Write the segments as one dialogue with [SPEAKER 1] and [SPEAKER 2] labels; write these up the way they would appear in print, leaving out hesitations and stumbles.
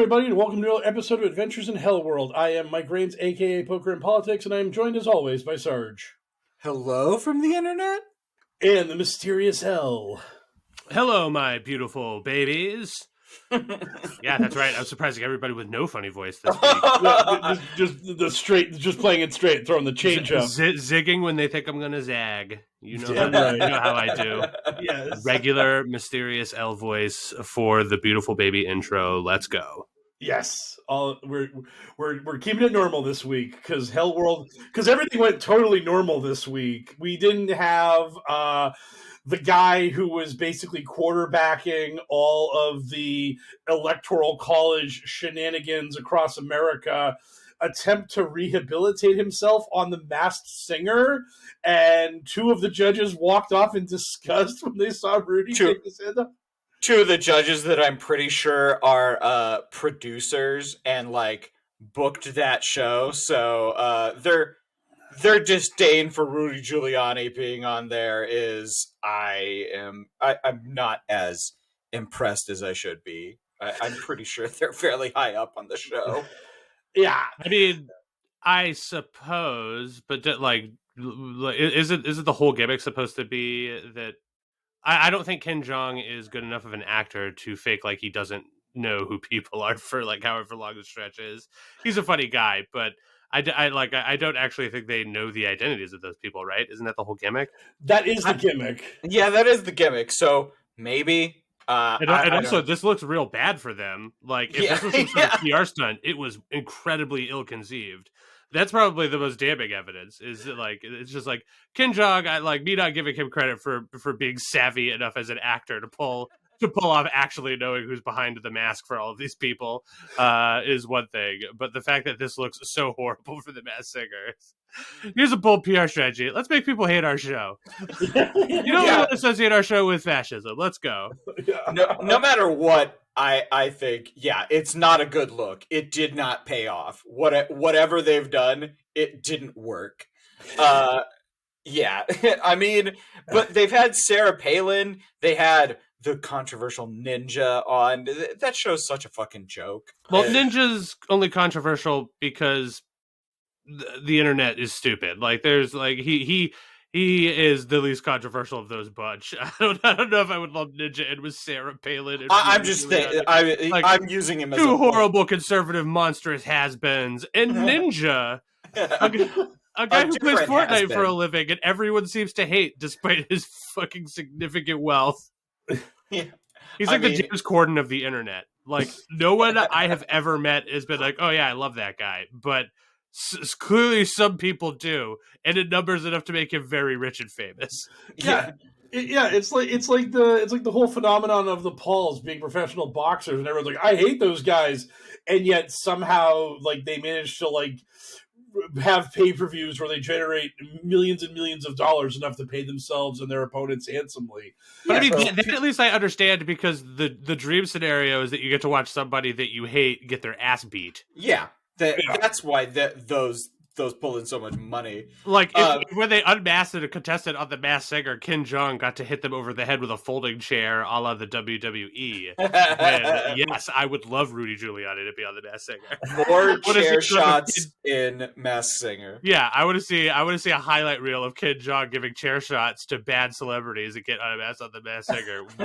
[SPEAKER 1] everybody, and welcome to another episode of Adventures in HellwQrld. I am Mike Rains, a.k.a. Poker and Politics, and I am joined, as always, by Sarge.
[SPEAKER 2] Hello from the internet?
[SPEAKER 1] And the mysterious Hell.
[SPEAKER 3] Hello, my beautiful babies. Yeah, that's right. I'm surprising everybody with no funny voice this week.
[SPEAKER 1] just playing it straight, throwing the change up.
[SPEAKER 3] Zigging when they think I'm going to zag. You know,
[SPEAKER 1] Right.
[SPEAKER 3] You know how I do.
[SPEAKER 1] Yes.
[SPEAKER 3] Regular, mysterious L voice for the beautiful baby intro. Let's go.
[SPEAKER 1] Yes. We're keeping it normal this week because because everything went totally normal this week. We didn't have the guy who was basically quarterbacking all of the electoral college shenanigans across America attempt to rehabilitate himself on The Masked Singer, and two of the judges walked off in disgust when they saw Rudy take his hand up.
[SPEAKER 2] Two of the judges that I'm pretty sure are producers and like booked that show, so their disdain for Rudy Giuliani being on there is I'm not as impressed as I should be. I'm pretty sure they're fairly high up on the show.
[SPEAKER 1] Yeah,
[SPEAKER 3] I mean, I suppose, but is it the whole gimmick supposed to be that? I don't think Ken Jeong is good enough of an actor to fake like he doesn't know who people are for like however long the stretch is. He's a funny guy, but I don't actually think they know the identities of those people, right? Isn't that the whole gimmick?
[SPEAKER 1] that is the gimmick.
[SPEAKER 2] Yeah, that is the gimmick. So maybe.
[SPEAKER 3] This looks real bad for them. Like, if this was some sort of PR stunt, it was incredibly ill-conceived. That's probably the most damning evidence. Is that, like, it's just like Ken Jeong, me not giving him credit for being savvy enough as an actor to pull off actually knowing who's behind the mask for all of these people is one thing. But the fact that this looks so horrible for the Masked Singer. Here's a bold PR strategy. Let's make people hate our show. We don't associate our show with fascism. Let's go.
[SPEAKER 2] No matter what, I think, it's not a good look. It did not pay off. Whatever they've done, it didn't work. I mean, but they've had Sarah Palin. They had the controversial Ninja on. That show's such a fucking joke.
[SPEAKER 3] Well, Ninja's only controversial because the internet is stupid. Like, there's like he is the least controversial of those bunch. I don't know if I would love Ninja and with Sarah Palin.
[SPEAKER 2] I'm just saying, I'm using him as
[SPEAKER 3] two horrible conservative monstrous has-beens, and Ninja, a guy who plays Fortnite for a living, and everyone seems to hate despite his fucking significant wealth.
[SPEAKER 2] Yeah.
[SPEAKER 3] He's like the James Corden of the internet. Like, no one I have ever met has been like, oh yeah, I love that guy, but clearly some people do, and in numbers enough to make him very rich and famous.
[SPEAKER 1] It's like the whole phenomenon of the Pauls being professional boxers, and everyone's like, I hate those guys, and yet somehow like they manage to like have pay-per-views where they generate millions and millions of dollars, enough to pay themselves and their opponents handsomely.
[SPEAKER 3] But I mean, that at least I understand, because the dream scenario is that you get to watch somebody that you hate get their ass beat.
[SPEAKER 2] Yeah. That's why those pull in so much money.
[SPEAKER 3] Like, when they unmasked a contestant on The Masked Singer, Ken Jeong got to hit them over the head with a folding chair, a la the WWE. And yes, I would love Rudy Giuliani to be on The Masked Singer.
[SPEAKER 2] More chair shots in Masked Singer.
[SPEAKER 3] Yeah, I want to see a highlight reel of Ken Jeong giving chair shots to bad celebrities that get unmasked on The Masked Singer with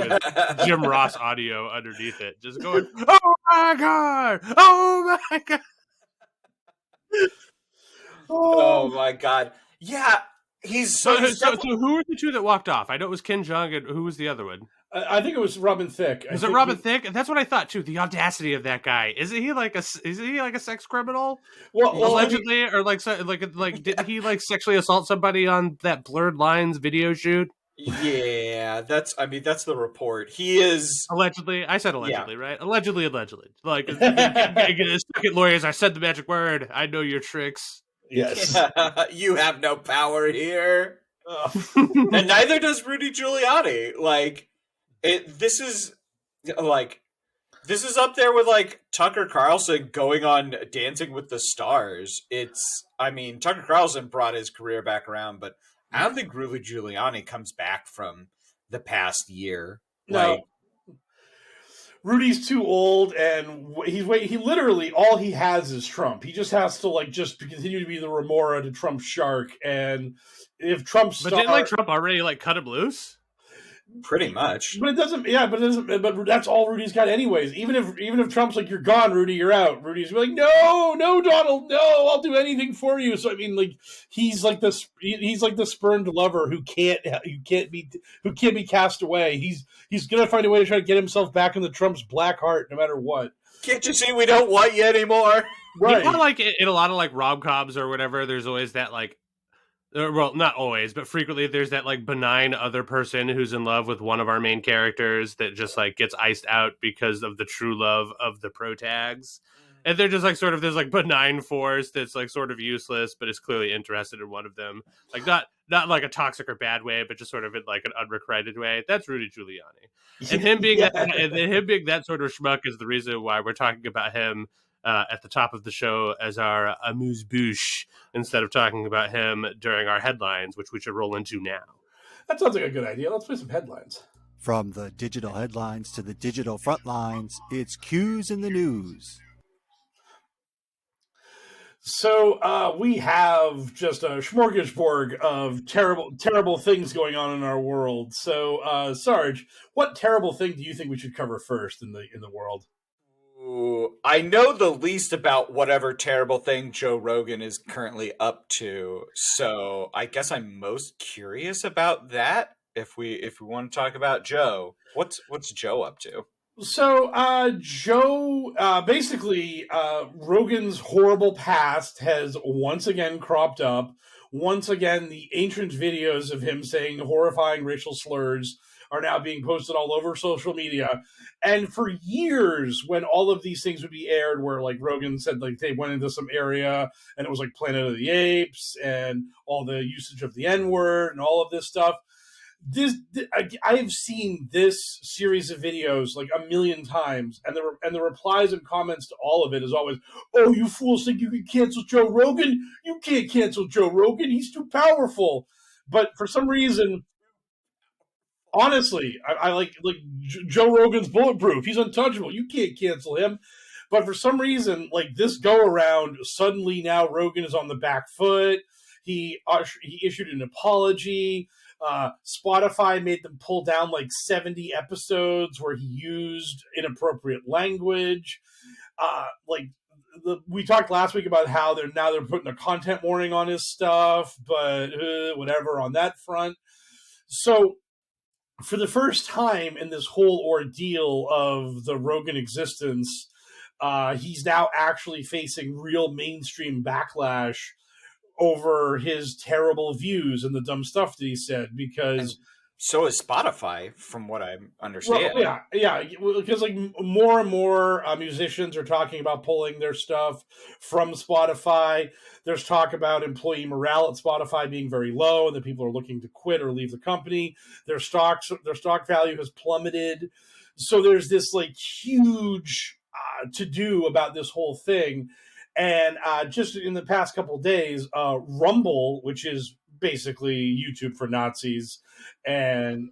[SPEAKER 3] Jim Ross audio underneath it, just going, "Oh my god! Oh my god!"
[SPEAKER 2] Oh my god! Yeah, he's
[SPEAKER 3] so. Who were the two that walked off? I know it was Ken Jeong, and who was the other one?
[SPEAKER 1] I think it was Robin Thicke.
[SPEAKER 3] Was it Robin Thicke? That's what I thought too. The audacity of that guy. Is he like a sex criminal?
[SPEAKER 1] Well,
[SPEAKER 3] allegedly, or like did he like sexually assault somebody on that Blurred Lines video shoot?
[SPEAKER 2] Yeah, that's the report. He is
[SPEAKER 3] allegedly. I said allegedly, right? Allegedly. Like, second lawyers, I said the magic word. I know your tricks.
[SPEAKER 1] Yes.
[SPEAKER 2] You have no power here. And neither does Rudy Giuliani. Like, this is up there with like Tucker Carlson going on Dancing with the Stars. Tucker Carlson brought his career back around, but I don't think Rudy Giuliani comes back from the past year.
[SPEAKER 1] No.
[SPEAKER 2] Like,
[SPEAKER 1] Rudy's too old, and he literally all he has is Trump. He just has to just continue to be the remora to Trump's shark. And if Trump
[SPEAKER 3] But didn't Trump already cut him loose?
[SPEAKER 2] Pretty much.
[SPEAKER 1] But it doesn't. Yeah, but it doesn't. But that's all Rudy's got, anyways. Even if Trump's like, "You're gone, Rudy. You're out." Rudy's like, "No, no, Donald, no. I'll do anything for you." So I mean, he's like the spurned lover who can't be cast away. He's gonna find a way to try to get himself back into Trump's black heart, no matter what.
[SPEAKER 2] Can't you see we don't want you anymore?
[SPEAKER 1] Right.
[SPEAKER 3] You know, in a lot of rom-coms or whatever, there's always that well, not always, but frequently there's that benign other person who's in love with one of our main characters that just gets iced out because of the true love of the protags. And they're just sort of this benign force that's sort of useless, but is clearly interested in one of them. Not a toxic or bad way, but just sort of in an unrequited way. That's Rudy Giuliani. And him being that sort of schmuck is the reason why we're talking about him at the top of the show as our amuse-bouche instead of talking about him during our headlines, which we should roll into now.
[SPEAKER 1] That sounds like a good idea. Let's play some headlines.
[SPEAKER 4] From the digital headlines to the digital front lines, it's Q's in the News.
[SPEAKER 1] So we have just a smorgasbord of terrible things going on in our world. So Sarge, what terrible thing do you think we should cover first in the world?
[SPEAKER 2] Ooh, I know the least about whatever terrible thing Joe Rogan is currently up to, so I guess I'm most curious about that. If we want to talk about Joe, what's Joe up to?
[SPEAKER 1] So Joe, basically, Rogan's horrible past has once again cropped up. Once again, the ancient videos of him saying horrifying racial slurs are now being posted all over social media. And for years, when all of these things would be aired, where Rogan said they went into some area and it was Planet of the Apes and all the usage of the N-word and all of this stuff, I've seen this series of videos a million times, and the replies and comments to all of it is always, "Oh, you fools think you can cancel Joe Rogan? You can't cancel Joe Rogan. He's too powerful." But for some reason, honestly, I like Joe Rogan's bulletproof. He's untouchable. You can't cancel him. But for some reason, this go around, suddenly now Rogan is on the back foot. He issued an apology. Spotify made them pull down 70 episodes where he used inappropriate language. We talked last week about how they're putting a content warning on his stuff, but whatever on that front. So for the first time in this whole ordeal of the Rogan existence, he's now actually facing real mainstream backlash over his terrible views and the dumb stuff that he said, because...
[SPEAKER 2] And so is Spotify, from what I understand.
[SPEAKER 1] Well, yeah, because more and more musicians are talking about pulling their stuff from Spotify. There's talk about employee morale at Spotify being very low, and that people are looking to quit or leave the company. Their stock value has plummeted. So there's this huge to-do about this whole thing. And just in the past couple of days, Rumble, which is basically YouTube for Nazis, and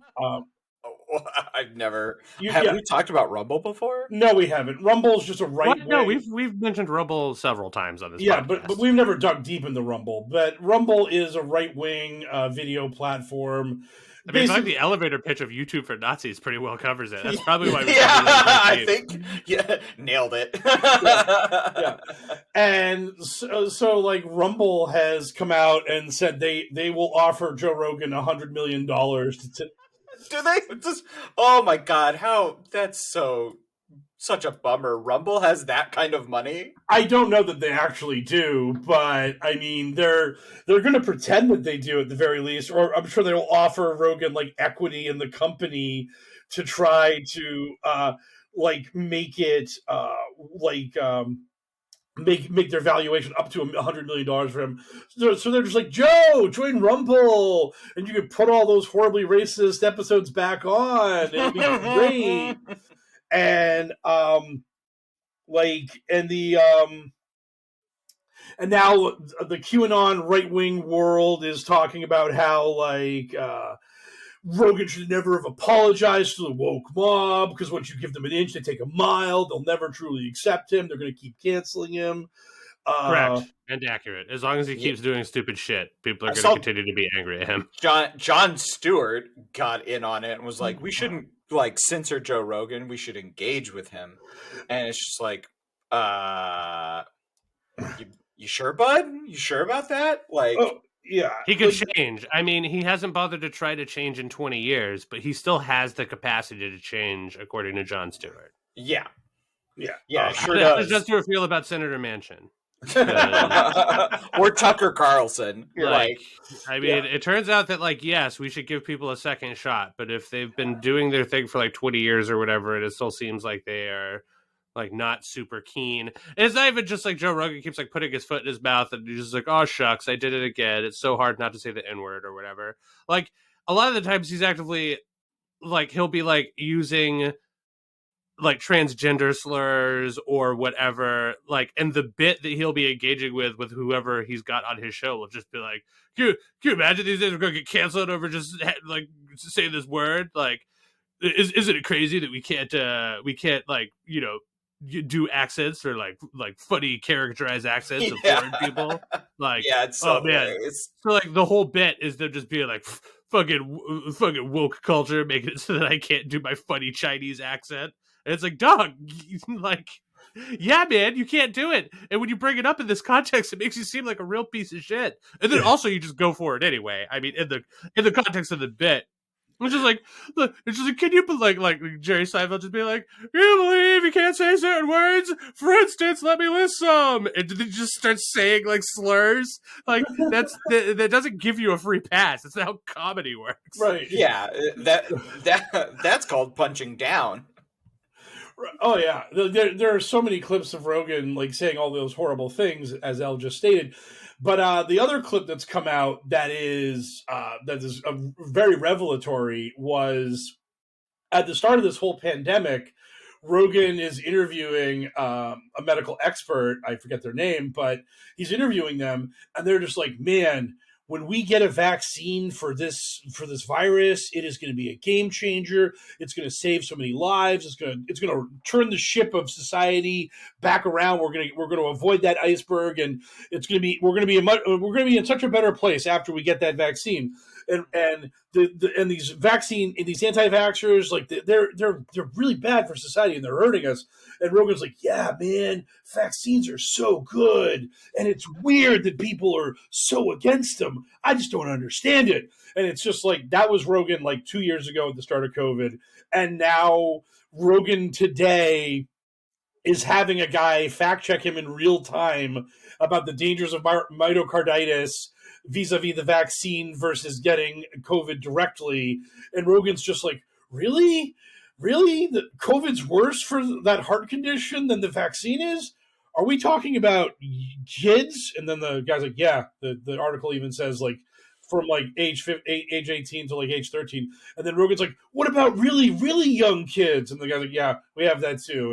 [SPEAKER 2] I've never. Have we talked about Rumble before?
[SPEAKER 1] No, we haven't. Rumble's just a right.
[SPEAKER 3] No, we've mentioned Rumble several times on this.
[SPEAKER 1] Yeah,
[SPEAKER 3] podcast.
[SPEAKER 1] but we've never dug deep into Rumble. But Rumble is a right wing video platform.
[SPEAKER 3] I mean, the elevator pitch of YouTube for Nazis pretty well covers it. That's probably why we
[SPEAKER 2] I think nailed it.
[SPEAKER 1] Yeah. And so Rumble has come out and said they will offer Joe Rogan $100 million to
[SPEAKER 2] do they? Oh my God, that's such a bummer. Rumble has that kind of money?
[SPEAKER 1] I don't know that they actually do, but I mean, they're going to pretend that they do at the very least, or I'm sure they'll offer Rogan equity in the company to try to make it make their valuation up to $100 million for him. So they're just Joe, join Rumble, and you can put all those horribly racist episodes back on. It'll be great. And and now the QAnon right-wing world is talking about how Rogan should never have apologized to the woke mob because once you give them an inch, they take a mile. They'll never truly accept him. They're going to keep canceling him.
[SPEAKER 3] Correct and accurate. As long as he keeps doing stupid shit, people are going to continue to be angry at him.
[SPEAKER 2] Jon Stewart got in on it and was like, "We shouldn't like censor Joe Rogan. We should engage with him." And it's just like, you sure, bud? You sure about that? Like,
[SPEAKER 1] yeah,
[SPEAKER 3] he could change. I mean, he hasn't bothered to try to change in 20 years, but he still has the capacity to change, according to Jon Stewart.
[SPEAKER 2] Yeah.
[SPEAKER 3] Sure
[SPEAKER 2] does.
[SPEAKER 3] How does Jon Stewart feel about Senator Manchin?
[SPEAKER 2] Or Tucker Carlson?
[SPEAKER 3] It turns out that, like, yes, we should give people a second shot, but if they've been doing their thing for like 20 years or whatever, it still seems like they are like not super keen. And it's not even just like Joe Rogan keeps like putting his foot in his mouth and he's just like, oh shucks, I did it again. It's so hard not to say the N-word or whatever. Like, a lot of the times he's actively like, he'll be like using like transgender slurs or whatever, like, and the bit that he'll be engaging with whoever he's got on his show will just be like, can you imagine these days we're gonna get canceled over just like saying this word? Like, isn't it crazy that we can't like, you know, do accents or like funny characterized accents of foreign people? Like,
[SPEAKER 2] it's so hilarious.
[SPEAKER 3] So like the whole bit is them just being like fucking woke culture, making it so that I can't do my funny Chinese accent. And it's like, dog, like, yeah, man, you can't do it. And when you bring it up in this context, it makes you seem like a real piece of shit. And then also you just go for it anyway. I mean, in the context of the bit, it's just like, can you like Jerry Seinfeld just be like, you believe you can't say certain words? For instance, let me list some. And then just start saying like slurs. Like that doesn't give you a free pass. That's not how comedy works.
[SPEAKER 1] Right.
[SPEAKER 2] Yeah, that's called punching down.
[SPEAKER 1] Oh yeah, there are so many clips of Rogan like saying all those horrible things, as El just stated. But the other clip that's come out that is very revelatory was at the start of this whole pandemic. Rogan is interviewing a medical expert. I forget their name, but he's interviewing them, and they're just like, "Man, when we get a vaccine for this virus, it is going to be a game changer. It's going to save so many lives. It's going to turn the ship of society back around. We're going to avoid that iceberg, and we're going to be in such a better place after we get that vaccine." And these anti-vaxxers, like they're really bad for society and they're hurting us. And Rogan's like, yeah, man, vaccines are so good, and it's weird that people are so against them. I just don't understand it. And it's just like, that was Rogan like 2 years ago at the start of COVID, and now Rogan today is having a guy fact check him in real time about the dangers of myocarditis vis-a-vis the vaccine versus getting COVID directly. And Rogan's just like, really? The COVID's worse for that heart condition than the vaccine is? Are we talking about kids? And then the guy's like, yeah, the article even says like from like age 18 to like age 13. And then Rogan's like, what about really, really young kids? And the guy's like, yeah, we have that too.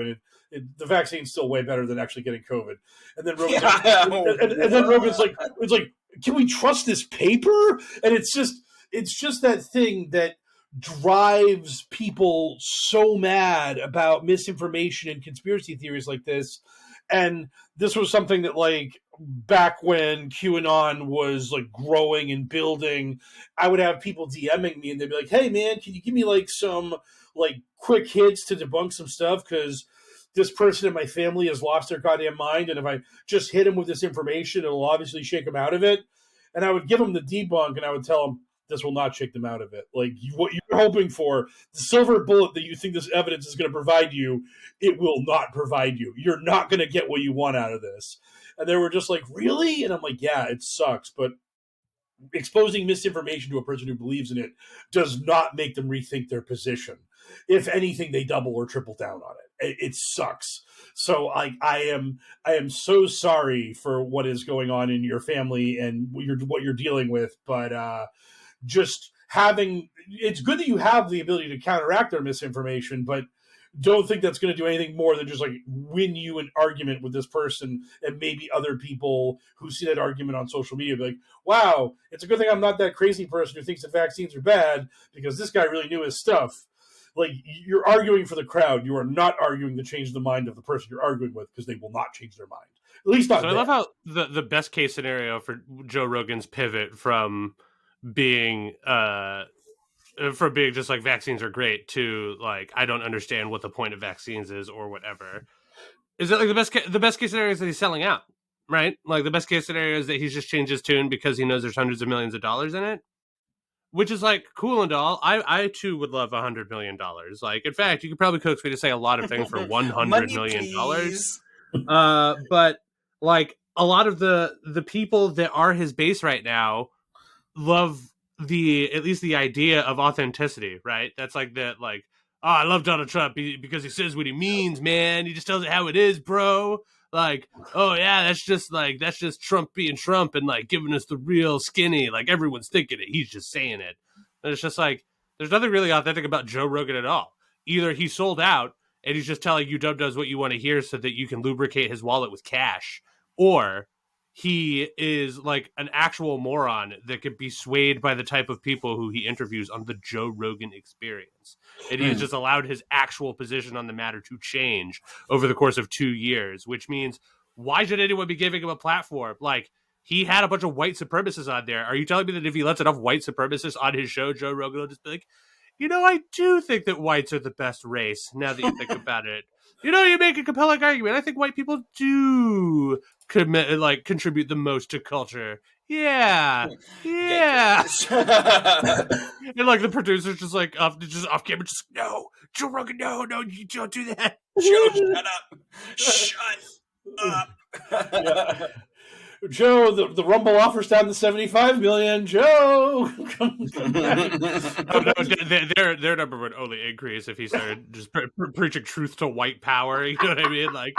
[SPEAKER 1] And the vaccine's still way better than actually getting COVID. And then Rogan's like, and then Rogan's like, it's like, can we trust this paper? And it's just that thing that drives people so mad about misinformation and conspiracy theories like this. And this was something that, like, back when QAnon was like growing and building, I would have people DMing me and they'd be like, hey man, can you give me like some like quick hits to debunk some stuff? Because this person in my family has lost their goddamn mind, and if I just hit him with this information, it'll obviously shake him out of it. And I would give him the debunk, and I would tell him, this will not shake them out of it. Like, what you're hoping for, the silver bullet that you think this evidence is going to provide you, it will not provide you. You're not going to get what you want out of this. And they were just like, really? And I'm like, yeah, it sucks, but exposing misinformation to a person who believes in it does not make them rethink their position. If anything, they double or triple down on it. It sucks. So I am so sorry for what is going on in your family and what you're dealing with. But it's good that you have the ability to counteract their misinformation, but don't think that's going to do anything more than just like win you an argument with this person, and maybe other people who see that argument on social media be like, wow, it's a good thing I'm not that crazy person who thinks that vaccines are bad, because this guy really knew his stuff. Like, you're arguing for the crowd. You are not arguing to change the mind of the person you're arguing with, because they will not change their mind. At least not.
[SPEAKER 3] So I love how the best case scenario for Joe Rogan's pivot from being just like vaccines are great to like I don't understand what the point of vaccines is or whatever. Is that like the best case scenario is that he's selling out, right? Like the best case scenario is that he's just changed his tune because he knows there's hundreds of millions of dollars in it, which is like cool and all. I too would love $100 million. Like, in fact, you could probably coax me to say a lot of things for $100 million. But like a lot of the people that are his base right now love at least the idea of authenticity, right? That's like that, like, oh, I love Donald Trump because he says what he means, man. He just tells it how it is, bro. Like, oh yeah, that's just Trump being Trump and like giving us the real skinny. Like everyone's thinking it, he's just saying it. And it's just like there's nothing really authentic about Joe Rogan at all. Either he sold out and he's just telling you dub does what you want to hear so that you can lubricate his wallet with cash, or he is like an actual moron that could be swayed by the type of people who he interviews on the Joe Rogan Experience. And he has just allowed his actual position on the matter to change over the course of 2 years, which means why should anyone be giving him a platform? Like, he had a bunch of white supremacists on there. Are you telling me that if he lets enough white supremacists on his show, Joe Rogan will just be like, you know, I do think that whites are the best race now that you think about it. You know, you make a compelling argument. I think white people do contribute the most to culture. Yeah. And like the producers just like off camera, just no, Joe Rogan, no, you don't do that.
[SPEAKER 2] Shut up.
[SPEAKER 1] Yeah. Joe, the Rumble offers down to 75 million. Joe,
[SPEAKER 3] oh, no, their number would only increase if he started just preaching truth to white power. You know what I mean? Like,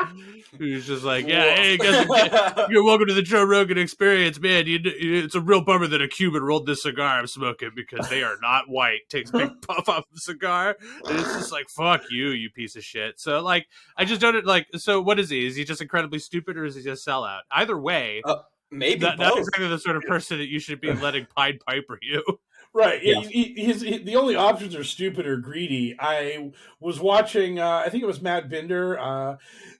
[SPEAKER 3] he was just like, yeah, hey guys, you're welcome to the Joe Rogan Experience, man. It's a real bummer that a Cuban rolled this cigar I'm smoking because they are not white. Takes a big puff off the cigar, and it's just like, fuck you, you piece of shit. So like, I just don't like. So what is he? Is he just incredibly stupid, or is he just sellout? Either way.
[SPEAKER 2] Maybe
[SPEAKER 3] not exactly the sort of person that you should be letting Pied Piper you.
[SPEAKER 1] Right. Yeah. The only options are stupid or greedy. I was watching, I think it was Matt Binder on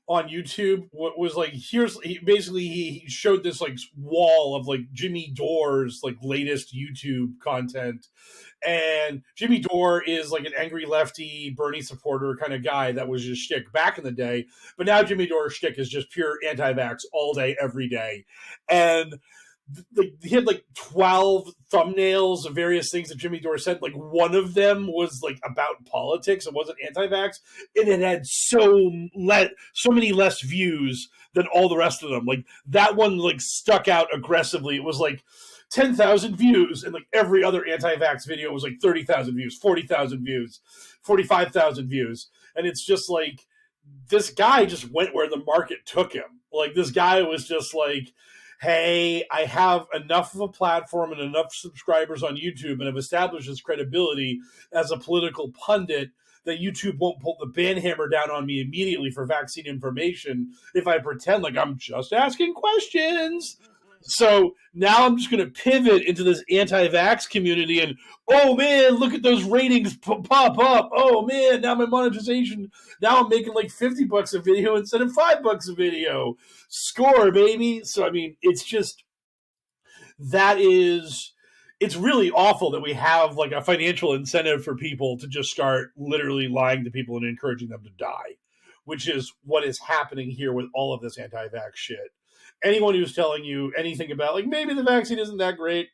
[SPEAKER 1] YouTube. What was like, he showed this like wall of like Jimmy Dore's like latest YouTube content. And Jimmy Dore is like an angry lefty Bernie supporter kind of guy that was just shtick back in the day. But now Jimmy Dore's shtick is just pure anti-vax all day, every day. And he had like 12 thumbnails of various things that Jimmy Dore said. Like one of them was like about politics. It wasn't anti-vax. And it had so many less views than all the rest of them. Like that one like stuck out aggressively. It was like 10,000 views, and like every other anti-vax video was like 30,000 views, 40,000 views, 45,000 views. And it's just like, this guy just went where the market took him. Like this guy was just like, hey, I have enough of a platform and enough subscribers on YouTube and have established his credibility as a political pundit that YouTube won't pull the banhammer down on me immediately for vaccine information if I pretend like I'm just asking questions. So now I'm just going to pivot into this anti-vax community and, oh man, look at those ratings pop up. Oh man, now my monetization, now I'm making like $50 a video instead of $5 a video. Score, baby. So, I mean, it's just, it's really awful that we have like a financial incentive for people to just start literally lying to people and encouraging them to die, which is what is happening here with all of this anti-vax shit. Anyone who's telling you anything about like maybe the vaccine isn't that great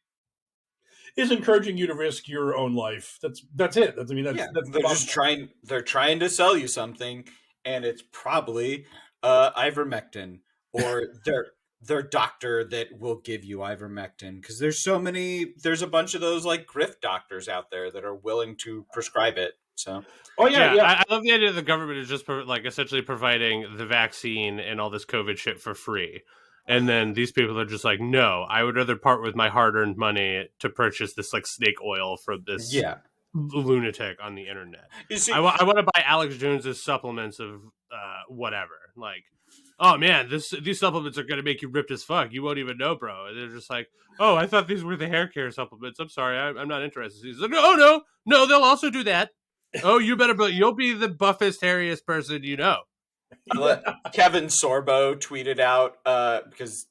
[SPEAKER 1] is encouraging you to risk your own life. That's it.
[SPEAKER 2] They're trying to sell you something, and it's probably ivermectin or their doctor that will give you ivermectin, because there's a bunch of those like grift doctors out there that are willing to prescribe it. So
[SPEAKER 3] I love the idea that the government is just like essentially providing the vaccine and all this COVID shit for free. And then these people are just like, no, I would rather part with my hard-earned money to purchase this like snake oil from this lunatic on the internet.
[SPEAKER 2] You see,
[SPEAKER 3] I want to buy Alex Jones's supplements of whatever. Like, oh man, these supplements are gonna make you ripped as fuck. You won't even know, bro. And they're just like, oh, I thought these were the hair care supplements. I'm sorry, I'm not interested. He's like, no, they'll also do that. Oh, you'll be the buffest, hairiest person you know.
[SPEAKER 2] Kevin Sorbo tweeted out because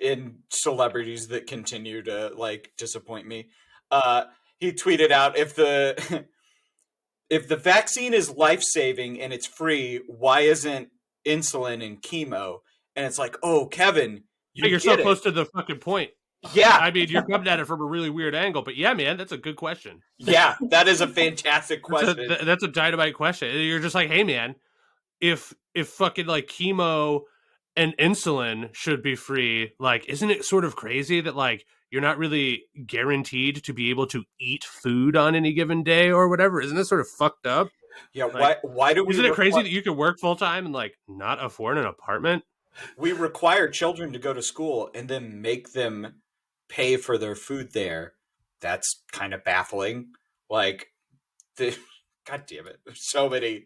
[SPEAKER 2] in celebrities that continue to like disappoint me, he tweeted out if the vaccine is life-saving and it's free, why isn't insulin and chemo? And it's like, oh, Kevin,
[SPEAKER 3] you're so close to the fucking point.
[SPEAKER 2] Yeah.
[SPEAKER 3] I mean, you're coming at it from a really weird angle, but yeah, man, that's a good question.
[SPEAKER 2] Yeah, that is a fantastic question.
[SPEAKER 3] That's a dynamite question. You're just like, hey, man, if fucking like chemo and insulin should be free, like, isn't it sort of crazy that like you're not really guaranteed to be able to eat food on any given day or whatever? Isn't it sort of fucked up?
[SPEAKER 2] Yeah,
[SPEAKER 3] like,
[SPEAKER 2] why do we?
[SPEAKER 3] Isn't it crazy that you can work full time and like not afford an apartment?
[SPEAKER 2] We require children to go to school and then make them pay for their food there. That's kind of baffling. Like, God damn it! There's so many.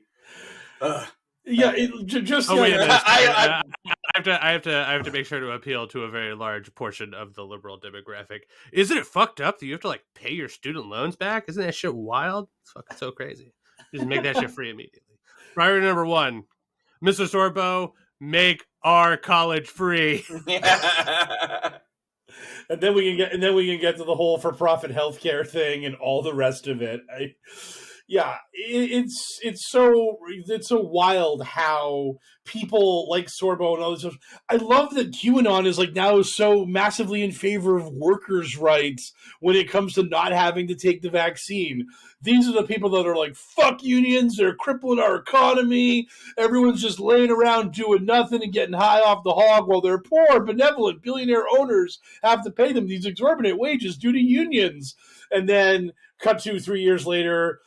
[SPEAKER 1] Yeah, just.
[SPEAKER 3] Oh wait a minute. I have to make sure to appeal to a very large portion of the liberal demographic. Isn't it fucked up that you have to like pay your student loans back? Isn't that shit wild? It's fucking so crazy. Just make that shit free immediately. Priority number 1, Mr. Sorbo, make our college free.
[SPEAKER 1] And then we can get to the whole for-profit healthcare thing and all the rest of it. It's so wild how people like Sorbo and others. I love that QAnon is like now so massively in favor of workers' rights when it comes to not having to take the vaccine. These are the people that are like, fuck unions, they're crippling our economy. Everyone's just laying around doing nothing and getting high off the hog while their poor, benevolent billionaire owners have to pay them these exorbitant wages due to unions. And then cut to 3 years later,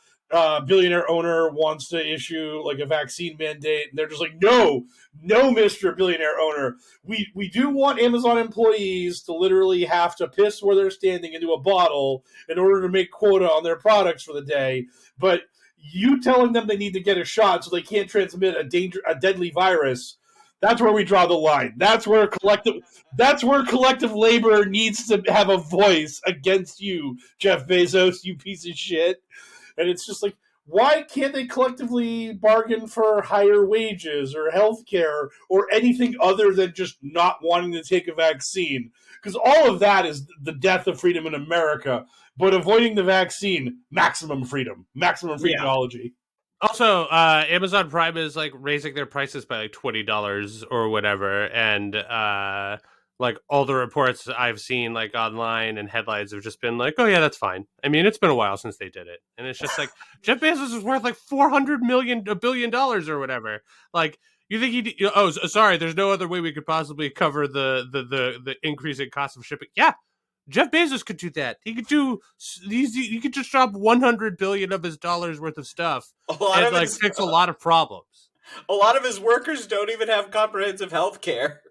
[SPEAKER 1] billionaire owner wants to issue like a vaccine mandate, and they're just like, no, Mr. Billionaire owner, we do want Amazon employees to literally have to piss where they're standing into a bottle in order to make quota on their products for the day, but you telling them they need to get a shot so they can't transmit a deadly virus, that's where we draw the line. That's where collective labor needs to have a voice against you, Jeff Bezos, you piece of shit. And it's just like, why can't they collectively bargain for higher wages or health care or anything other than just not wanting to take a vaccine? Because all of that is the death of freedom in America. But avoiding the vaccine, maximum freedomology.
[SPEAKER 3] Also, Amazon Prime is like raising their prices by like $20 or whatever. And like all the reports I've seen like online and headlines have just been like, oh yeah, that's fine. I mean, it's been a while since they did it. And it's just like, Jeff Bezos is worth like $1 billion or whatever. Like, you think sorry, there's no other way we could possibly cover the increasing cost of shipping. Yeah, Jeff Bezos could do that. He could just drop 100 billion of his dollars worth of stuff and like fix a lot of problems.
[SPEAKER 2] A lot of his workers don't even have comprehensive health care.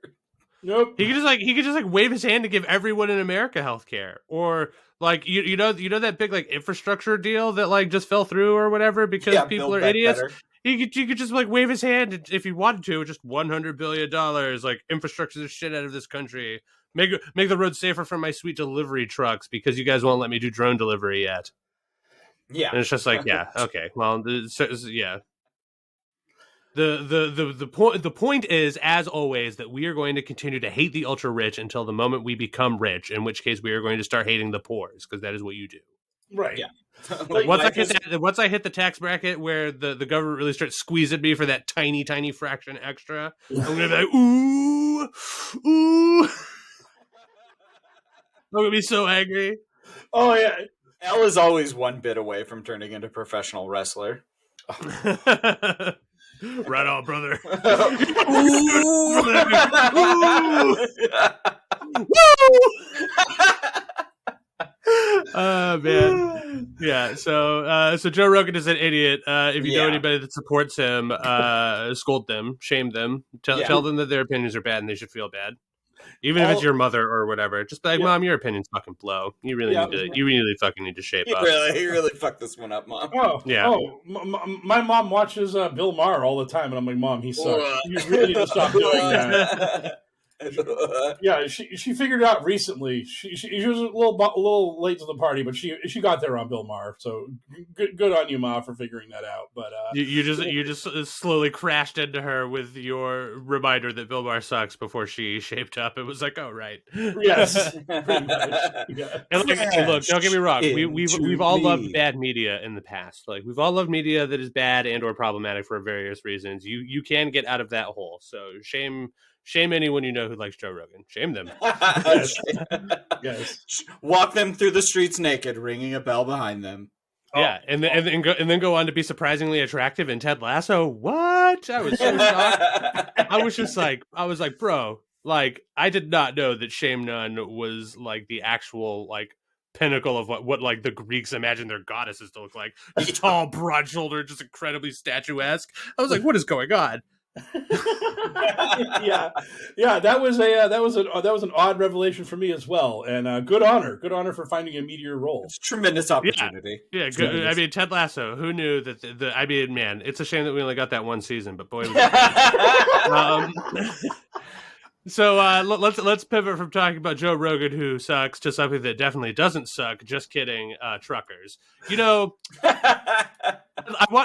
[SPEAKER 3] Nope. He could just wave his hand to give everyone in America health care. Or like you know that big like infrastructure deal that like just fell through or whatever because people are idiots. He could just like wave his hand if he wanted to, just $100 billion, like infrastructure the shit out of this country. Make the road safer for my sweet delivery trucks because you guys won't let me do drone delivery yet.
[SPEAKER 2] Yeah.
[SPEAKER 3] And it's just like, yeah, okay. Well, yeah. The point is, as always, that we are going to continue to hate the ultra rich until the moment we become rich, in which case we are going to start hating the poor, because that is what you do.
[SPEAKER 1] Right.
[SPEAKER 2] Yeah.
[SPEAKER 3] Like, once I hit the tax bracket where the government really starts squeezing me for that tiny fraction extra, I'm gonna be like, ooh. I'm gonna be so angry.
[SPEAKER 1] Oh yeah.
[SPEAKER 2] Al is always one bit away from turning into a professional wrestler.
[SPEAKER 3] Right on, brother. Oh man, yeah. So Joe Rogan is an idiot. If you know anybody that supports him, scold them, shame them, tell them that their opinions are bad and they should feel bad. Even if it's your mother or whatever, just be like,
[SPEAKER 1] Yeah.
[SPEAKER 3] Mom, your opinion's fucking blow. You really fucking need to shape up.
[SPEAKER 2] You really fucked this one up, Mom.
[SPEAKER 1] My mom watches Bill Maher all the time, and I'm like, Mom, he sucks. You really need to stop doing that. Yeah, she figured it out recently. She was a little late to the party, but she got there on Bill Maher. So good on you, Ma, for figuring that out. But
[SPEAKER 3] you just slowly crashed into her with your reminder that Bill Maher sucks before she shaped up. It was like, oh right,
[SPEAKER 1] yes, pretty much. Yeah.
[SPEAKER 3] And look, don't get me wrong. We've all loved bad media in the past. Like we've all loved media that is bad and or problematic for various reasons. You can get out of that hole. So shame anyone you know who likes Joe Rogan. Shame them.
[SPEAKER 1] Yes.
[SPEAKER 2] Walk them through the streets naked, ringing a bell behind them.
[SPEAKER 3] Yeah, and then go on to be surprisingly attractive in Ted Lasso. What? I was so shocked. I was like, bro, like I did not know that Shame Nunn was like the actual like pinnacle of what like the Greeks imagined their goddesses to look like. Just tall, broad shouldered, just incredibly statuesque. I was like, what is going on?
[SPEAKER 1] yeah, that was an odd revelation for me as well, and good honor for finding a meteor role.
[SPEAKER 2] It's a tremendous opportunity.
[SPEAKER 3] Yeah, good. I mean, Ted Lasso. Who knew that? I mean, man, it's a shame that we only got that one season, but boy, So let's pivot from talking about Joe Rogan, who sucks, to something that definitely doesn't suck. Just kidding, truckers. You know,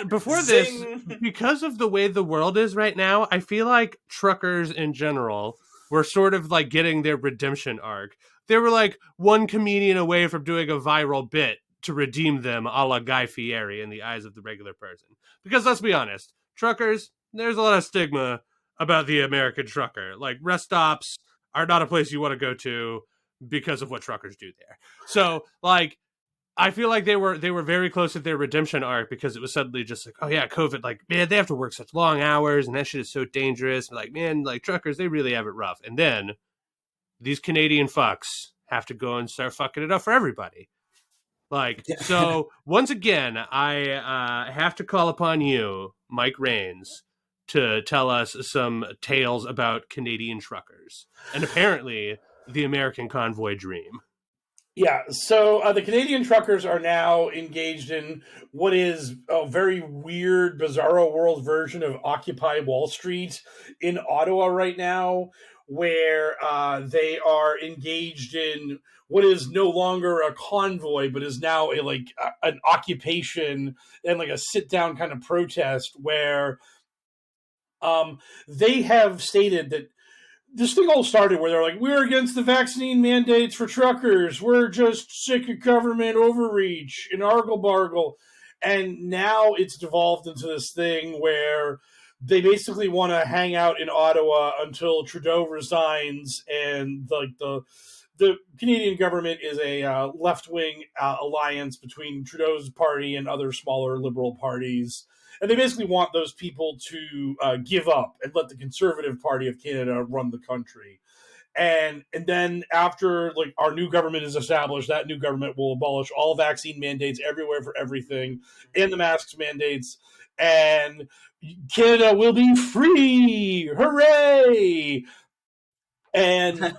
[SPEAKER 3] before this, because of the way the world is right now, I feel like truckers in general were sort of like getting their redemption arc. They were like one comedian away from doing a viral bit to redeem them, a la Guy Fieri, in the eyes of the regular person. Because let's be honest, truckers, there's a lot of stigma about the American trucker. Like rest stops are not a place you want to go to because of what truckers do there. So like, I feel like they were very close to their redemption arc because it was suddenly just like, oh yeah, COVID, like, man, they have to work such long hours and that shit is so dangerous. Like, man, like truckers, they really have it rough. And then these Canadian fucks have to go and start fucking it up for everybody. Like, so once again, I have to call upon you, Mike Rains, to tell us some tales about Canadian truckers and apparently the American convoy dream.
[SPEAKER 1] Yeah, so the Canadian truckers are now engaged in what is a very weird, bizarro world version of Occupy Wall Street in Ottawa right now, where they are engaged in what is no longer a convoy, but is now an occupation and like a sit-down kind of protest where they have stated that this thing all started where they're like, we're against the vaccine mandates for truckers. We're just sick of government overreach and argle-bargle. And now it's devolved into this thing where they basically want to hang out in Ottawa until Trudeau resigns, and the Canadian government is a left-wing alliance between Trudeau's party and other smaller liberal parties. And they basically want those people to give up and let the Conservative Party of Canada run the country. And then after like our new government is established, that new government will abolish all vaccine mandates everywhere for everything and the masks mandates. And Canada will be free. Hooray! And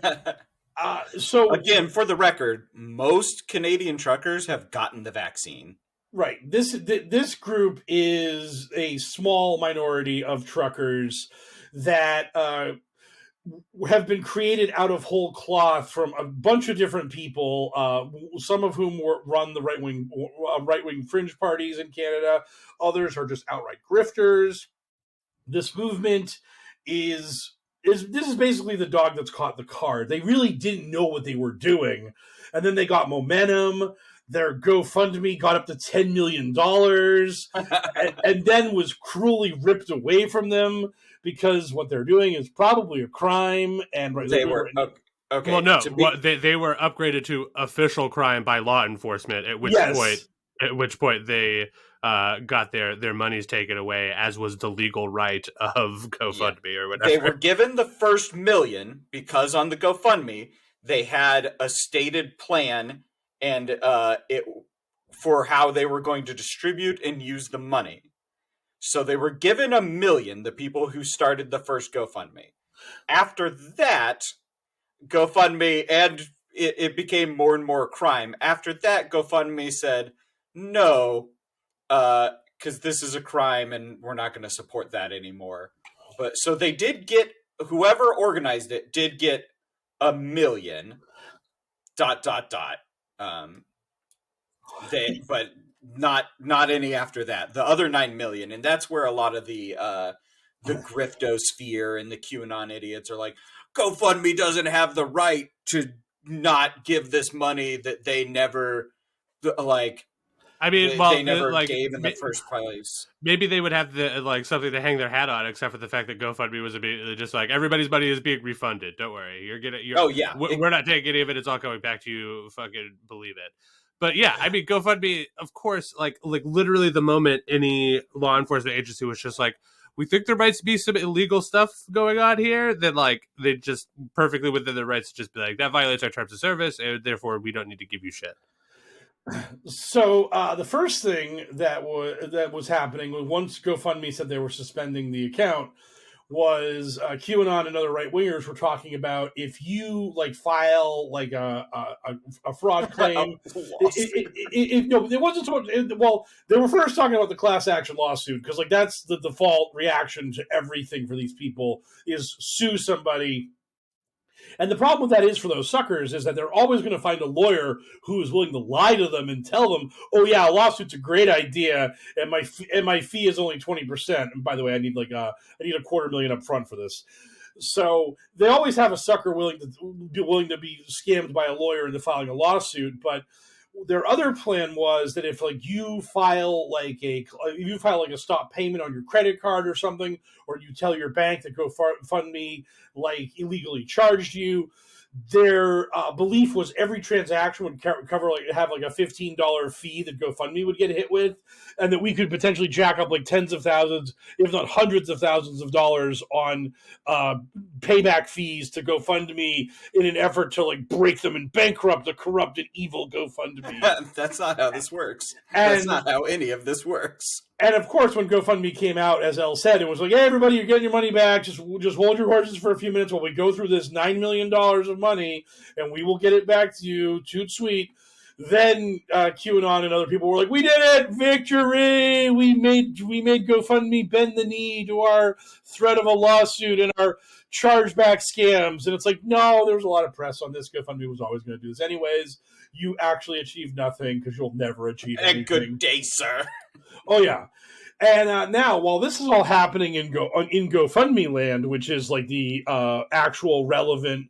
[SPEAKER 1] so
[SPEAKER 2] again, for the record, most Canadian truckers have gotten the vaccine.
[SPEAKER 1] Right. This group is a small minority of truckers that have been created out of whole cloth from a bunch of different people, some of whom run the right-wing fringe parties in Canada. Others are just outright grifters. This movement is basically the dog that's caught the card. They really didn't know what they were doing, and then they got momentum. Their GoFundMe got up to $10 million and then was cruelly ripped away from them because what they're doing is probably a crime. And
[SPEAKER 2] they were okay.
[SPEAKER 3] Well, no, they were upgraded to official crime by law enforcement. At which point they got their monies taken away, as was the legal right of GoFundMe or whatever.
[SPEAKER 2] They were given the first $1 million because on the GoFundMe they had a stated plan and for how they were going to distribute and use the money. So they were given $1 million, the people who started the first GoFundMe. After that, GoFundMe, and it became more and more a crime. After that, GoFundMe said, no, because this is a crime and we're not going to support that anymore. But so they did get, whoever organized it did get $1 million ... but not any after that. The other 9 million, and that's where a lot of the griftosphere and the QAnon idiots are like, GoFundMe doesn't have the right to not give this money that they never like.
[SPEAKER 3] I mean,
[SPEAKER 2] they never gave in the first place.
[SPEAKER 3] Maybe they would have something to hang their hat on, except for the fact that GoFundMe was just like, everybody's money is being refunded. Don't worry, we're not taking any of it. It's all coming back to you. Fucking believe it. But yeah, I mean, GoFundMe, of course, like literally the moment any law enforcement agency was just like, we think there might be some illegal stuff going on here, then like they just perfectly within their rights to just be like, that violates our terms of service, and therefore we don't need to give you shit.
[SPEAKER 1] So the first thing that was happening was, once GoFundMe said they were suspending the account, was QAnon and other right wingers were talking about, if you like file like a fraud claim, it wasn't so much, well, they were first talking about the class action lawsuit, because like that's the default reaction to everything for these people, is sue somebody. And the problem with that is, for those suckers, is that they're always going to find a lawyer who is willing to lie to them and tell them, oh yeah, a lawsuit's a great idea, and my fee is only 20%. And by the way, I need $250,000 up front for this. So they always have a sucker willing to be scammed by a lawyer into filing a lawsuit. But their other plan was that if like you file a stop payment on your credit card or something, or you tell your bank that GoFundMe like illegally charged you, their belief was every transaction would have like a $15 fee that GoFundMe would get hit with, and that we could potentially jack up like tens of thousands, if not hundreds of thousands of dollars on payback fees to GoFundMe in an effort to like break them and bankrupt the corrupt and evil GoFundMe.
[SPEAKER 2] That's not how this works. That's not how any of this works.
[SPEAKER 1] And of course, when GoFundMe came out, as Elle said, it was like, hey, everybody, you're getting your money back. Just hold your horses for a few minutes while we go through this $9 million of money, and we will get it back to you. Toot sweet. Then QAnon and other people were like, we did it! Victory! We made GoFundMe bend the knee to our threat of a lawsuit and our chargeback scams. And it's like, no, there was a lot of press on this. GoFundMe was always going to do this anyways. You actually achieved nothing, because you'll never achieve anything.
[SPEAKER 2] And good day, sir.
[SPEAKER 1] Oh, yeah. And now, while this is all happening in GoFundMe land, which is like the actual relevant,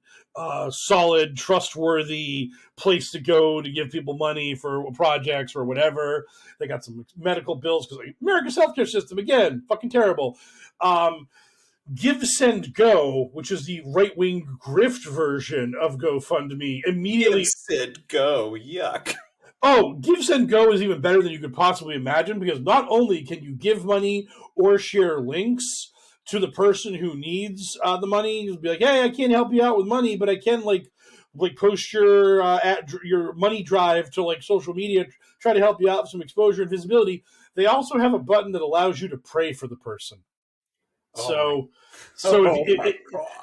[SPEAKER 1] solid, trustworthy place to go to give people money for projects or whatever, they got some medical bills, because like, America's healthcare system, again, fucking terrible. Give, Send, Go, which is the right-wing grift version of GoFundMe, immediately...
[SPEAKER 2] Give, Send, Go, yuck.
[SPEAKER 1] Oh, Give, Send, Go is even better than you could possibly imagine, because not only can you give money or share links to the person who needs the money, you'll be like, hey, I can't help you out with money, but I can like post your money drive to like social media, try to help you out with some exposure and visibility. They also have a button that allows you to pray for the person. So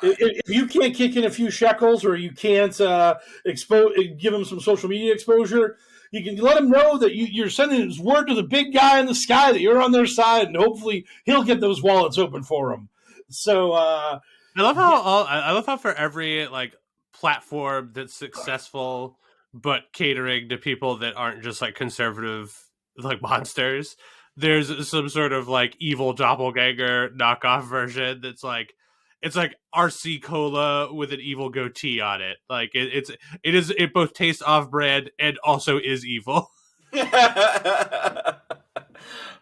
[SPEAKER 1] if you can't kick in a few shekels, or you can't give them some social media exposure, you can let them know that you're sending his word to the big guy in the sky that you're on their side, and hopefully he'll get those wallets open for them. So I
[SPEAKER 3] love how for every like platform that's successful but catering to people that aren't just like conservative like monsters, there's some sort of like evil doppelganger knockoff version that's like, it's like RC Cola with an evil goatee on it. Like it both tastes off brand and also is evil.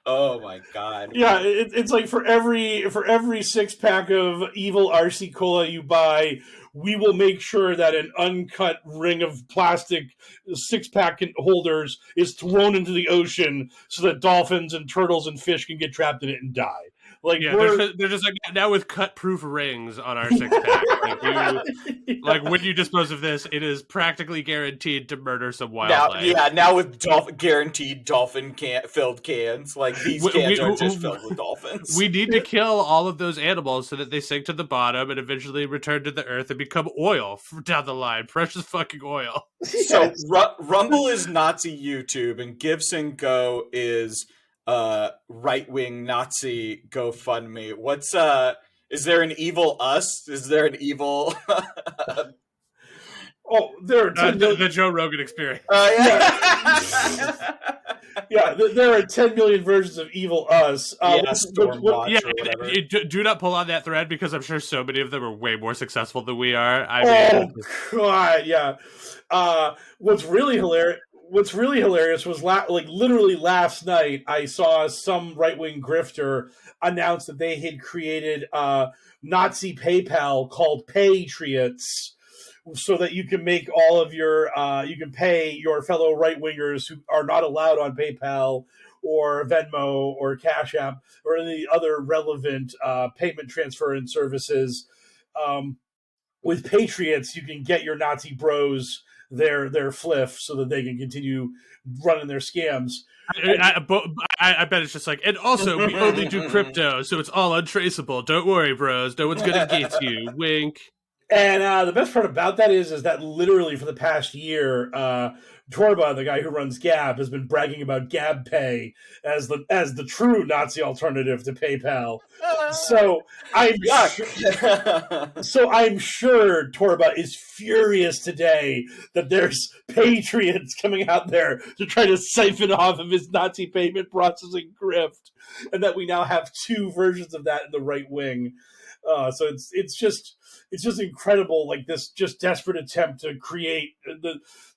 [SPEAKER 2] Oh my god!
[SPEAKER 1] Yeah, it's like for every 6-pack of evil RC Cola you buy, we will make sure that an uncut ring of plastic 6-pack holders is thrown into the ocean so that dolphins and turtles and fish can get trapped in it and die. Like,
[SPEAKER 3] yeah, they're just like now with cut-proof rings on our six-pack. Like when you dispose of this, it is practically guaranteed to murder some wildlife.
[SPEAKER 2] Now with guaranteed dolphin-filled cans. Like, these cans are just filled with dolphins.
[SPEAKER 3] We need to kill all of those animals so that they sink to the bottom and eventually return to the earth and become oil down the line. Precious fucking oil.
[SPEAKER 2] So, Rumble is Nazi YouTube, and Gibson Go is right-wing Nazi GoFundMe. What's is there an evil us? Is there an evil
[SPEAKER 1] Oh, there are
[SPEAKER 3] the Joe Rogan experience.
[SPEAKER 1] Yeah, there are 10 million versions of evil us.
[SPEAKER 2] Stormwatch or whatever.
[SPEAKER 3] Do not pull on that thread because I'm sure so many of them are way more successful than we are.
[SPEAKER 1] God, yeah. What's really hilarious was literally last night I saw some right-wing grifter announce that they had created Nazi PayPal called Patriots, so that you can make all of your you can pay your fellow right-wingers who are not allowed on PayPal or Venmo or Cash App or any other relevant payment transfer and services. With Patriots, you can get your Nazi bros their fliff so that they can continue running their scams.
[SPEAKER 3] I bet it's just like, and also we only do crypto, so it's all untraceable. Don't worry, bros. No one's gonna get you. Wink.
[SPEAKER 1] And the best part about that is that literally for the past year, Torba, the guy who runs Gab, has been bragging about Gab Pay as the true Nazi alternative to PayPal. So I'm sure Torba is furious today that there's patriots coming out there to try to siphon off of his Nazi payment processing grift, and that we now have two versions of that in the right wing. So it's just incredible, like this just desperate attempt to create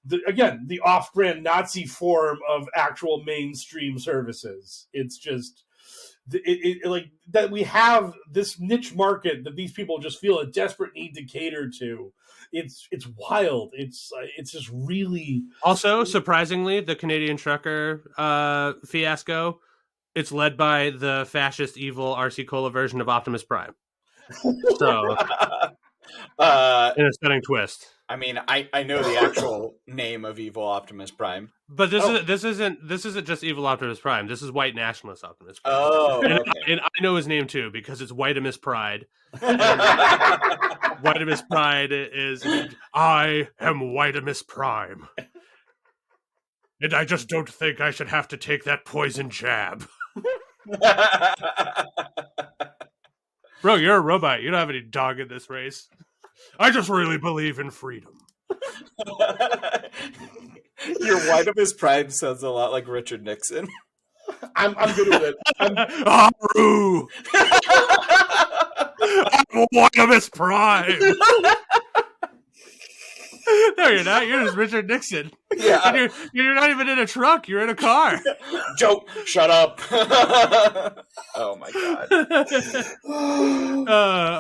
[SPEAKER 1] the off-brand Nazi form of actual mainstream services. It's just like that we have this niche market that these people just feel a desperate need to cater to. It's wild. It's just really.
[SPEAKER 3] Also, surprisingly, the Canadian Trucker fiasco, it's led by the fascist evil RC Cola version of Optimus Prime. So, in a stunning twist.
[SPEAKER 2] I mean, I know the actual name of evil Optimus Prime,
[SPEAKER 3] but this isn't just evil Optimus Prime. This is white nationalist Optimus Prime.
[SPEAKER 2] Oh,
[SPEAKER 3] and,
[SPEAKER 2] okay.
[SPEAKER 3] And I know his name too because it's Whitemus Pride. Whitemus Pride is I am Whitemus Prime, and I just don't think I should have to take that poison jab. Bro, you're a robot. You don't have any dog in this race. I just really believe in freedom.
[SPEAKER 2] Your Whitemus Prime sounds a lot like Richard Nixon.
[SPEAKER 1] I'm good with it. I'm
[SPEAKER 3] Whitemus Prime. No, you're not. You're just Richard Nixon.
[SPEAKER 2] Yeah.
[SPEAKER 3] And you're not even in a truck. You're in a car.
[SPEAKER 2] Joe, shut up. Oh, my God.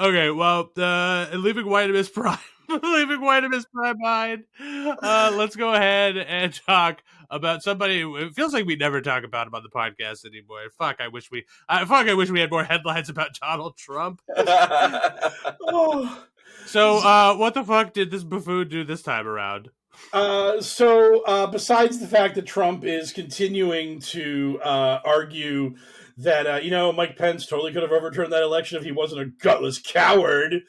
[SPEAKER 3] Okay, well, leaving Whitemus Prime. Leaving Whitemus Prime behind. Let's go ahead and talk about somebody. It feels like we never talk about him on the podcast anymore. I wish we had more headlines about Donald Trump. So, what the fuck did this buffoon do this time around?
[SPEAKER 1] Besides the fact that Trump is continuing to argue that Mike Pence totally could have overturned that election if he wasn't a gutless coward.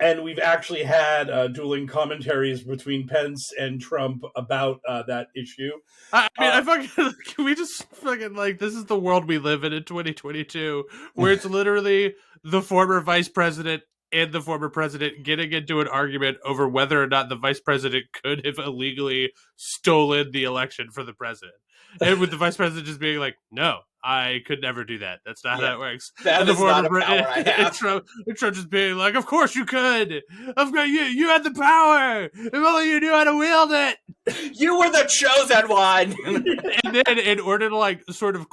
[SPEAKER 1] And we've actually had dueling commentaries between Pence and Trump about that issue.
[SPEAKER 3] I mean, can we just fucking, like, this is the world we live in 2022, where it's literally the former vice president and the former president getting into an argument over whether or not the vice president could have illegally stolen the election for the president. And with the vice president just being like, no, I could never do that. That's not how it works.
[SPEAKER 2] That is not a power I have.
[SPEAKER 3] And Trump just being like, of course you could. Of course you had the power. If only you knew how to wield it.
[SPEAKER 2] You were the chosen one.
[SPEAKER 3] And then in order to like sort of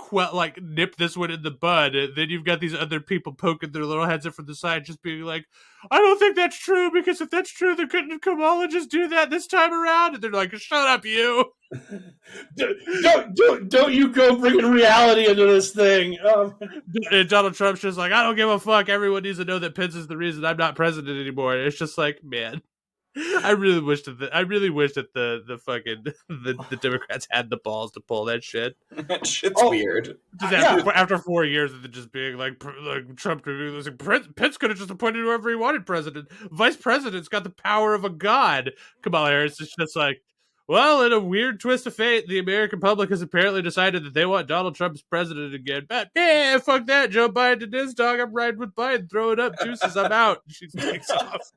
[SPEAKER 3] nip this one in the bud, then you've got these other people poking their little heads up from the side just being like, I don't think that's true, because if that's true, then couldn't Kamala just do that this time around? And they're like, shut up, you.
[SPEAKER 1] Don't you go bringing reality into this thing.
[SPEAKER 3] And Donald Trump's just like, I don't give a fuck. Everyone needs to know that Pence is the reason I'm not president anymore. And it's just like, man, I really wish that the fucking the Democrats had the balls to pull that shit.
[SPEAKER 2] That shit's weird.
[SPEAKER 3] Just after 4 years of it just being like Trump could be like, Pence could have just appointed whoever he wanted president. Vice president's got the power of a god. Kamala Harris is just like, well, in a weird twist of fate, the American public has apparently decided that they want Donald Trump as president again. But yeah, fuck that. Joe Biden is dog. I'm riding with Biden. Throw it up. Deuces. I'm out. She takes off.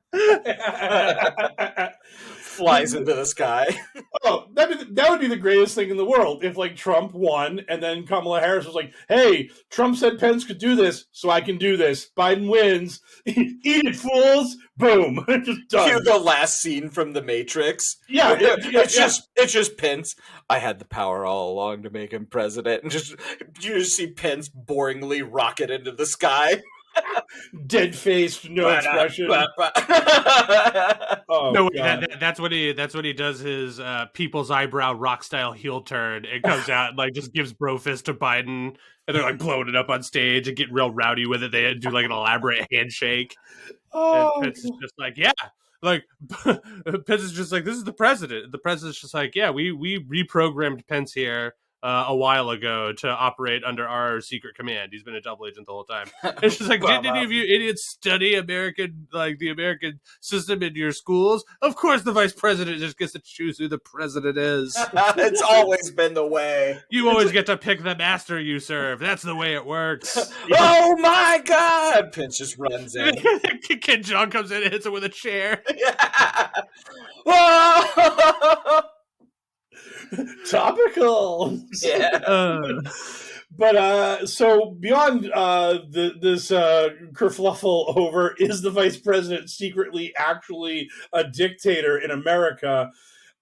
[SPEAKER 2] Flies into the sky.
[SPEAKER 1] Oh, that would be the greatest thing in the world if, like, Trump won and then Kamala Harris was like, hey, Trump said Pence could do this, so I can do this. Biden wins. Eat it, fools. Boom. Just done.
[SPEAKER 2] Here's the last scene from The Matrix.
[SPEAKER 1] Yeah.
[SPEAKER 2] It's just Pence. I had the power all along to make him president. And you just see Pence boringly rocket into the sky.
[SPEAKER 1] Dead faced, no expression. Oh,
[SPEAKER 3] no, that's when he does his people's eyebrow rock style heel turn. It comes out and like just gives bro fist to Biden, and they're like blowing it up on stage and getting real rowdy with it. They do like an elaborate handshake. And Pence is just like, yeah. Like, Pence is just like, this is the president. The president's just like, yeah, we reprogrammed Pence here a while ago to operate under our secret command. He's been a double agent the whole time. It's just like, did any of you idiots study the American system in your schools? Of course the vice president just gets to choose who the president is.
[SPEAKER 2] It's always been the way.
[SPEAKER 3] You always get to pick the master you serve. That's the way it works.
[SPEAKER 2] Oh my God! Pence just runs in.
[SPEAKER 3] Kid John comes in and hits him with a chair.
[SPEAKER 2] Whoa!
[SPEAKER 1] Topical.
[SPEAKER 2] Yeah.
[SPEAKER 1] But so beyond this kerfluffle over is the vice president secretly actually a dictator in America?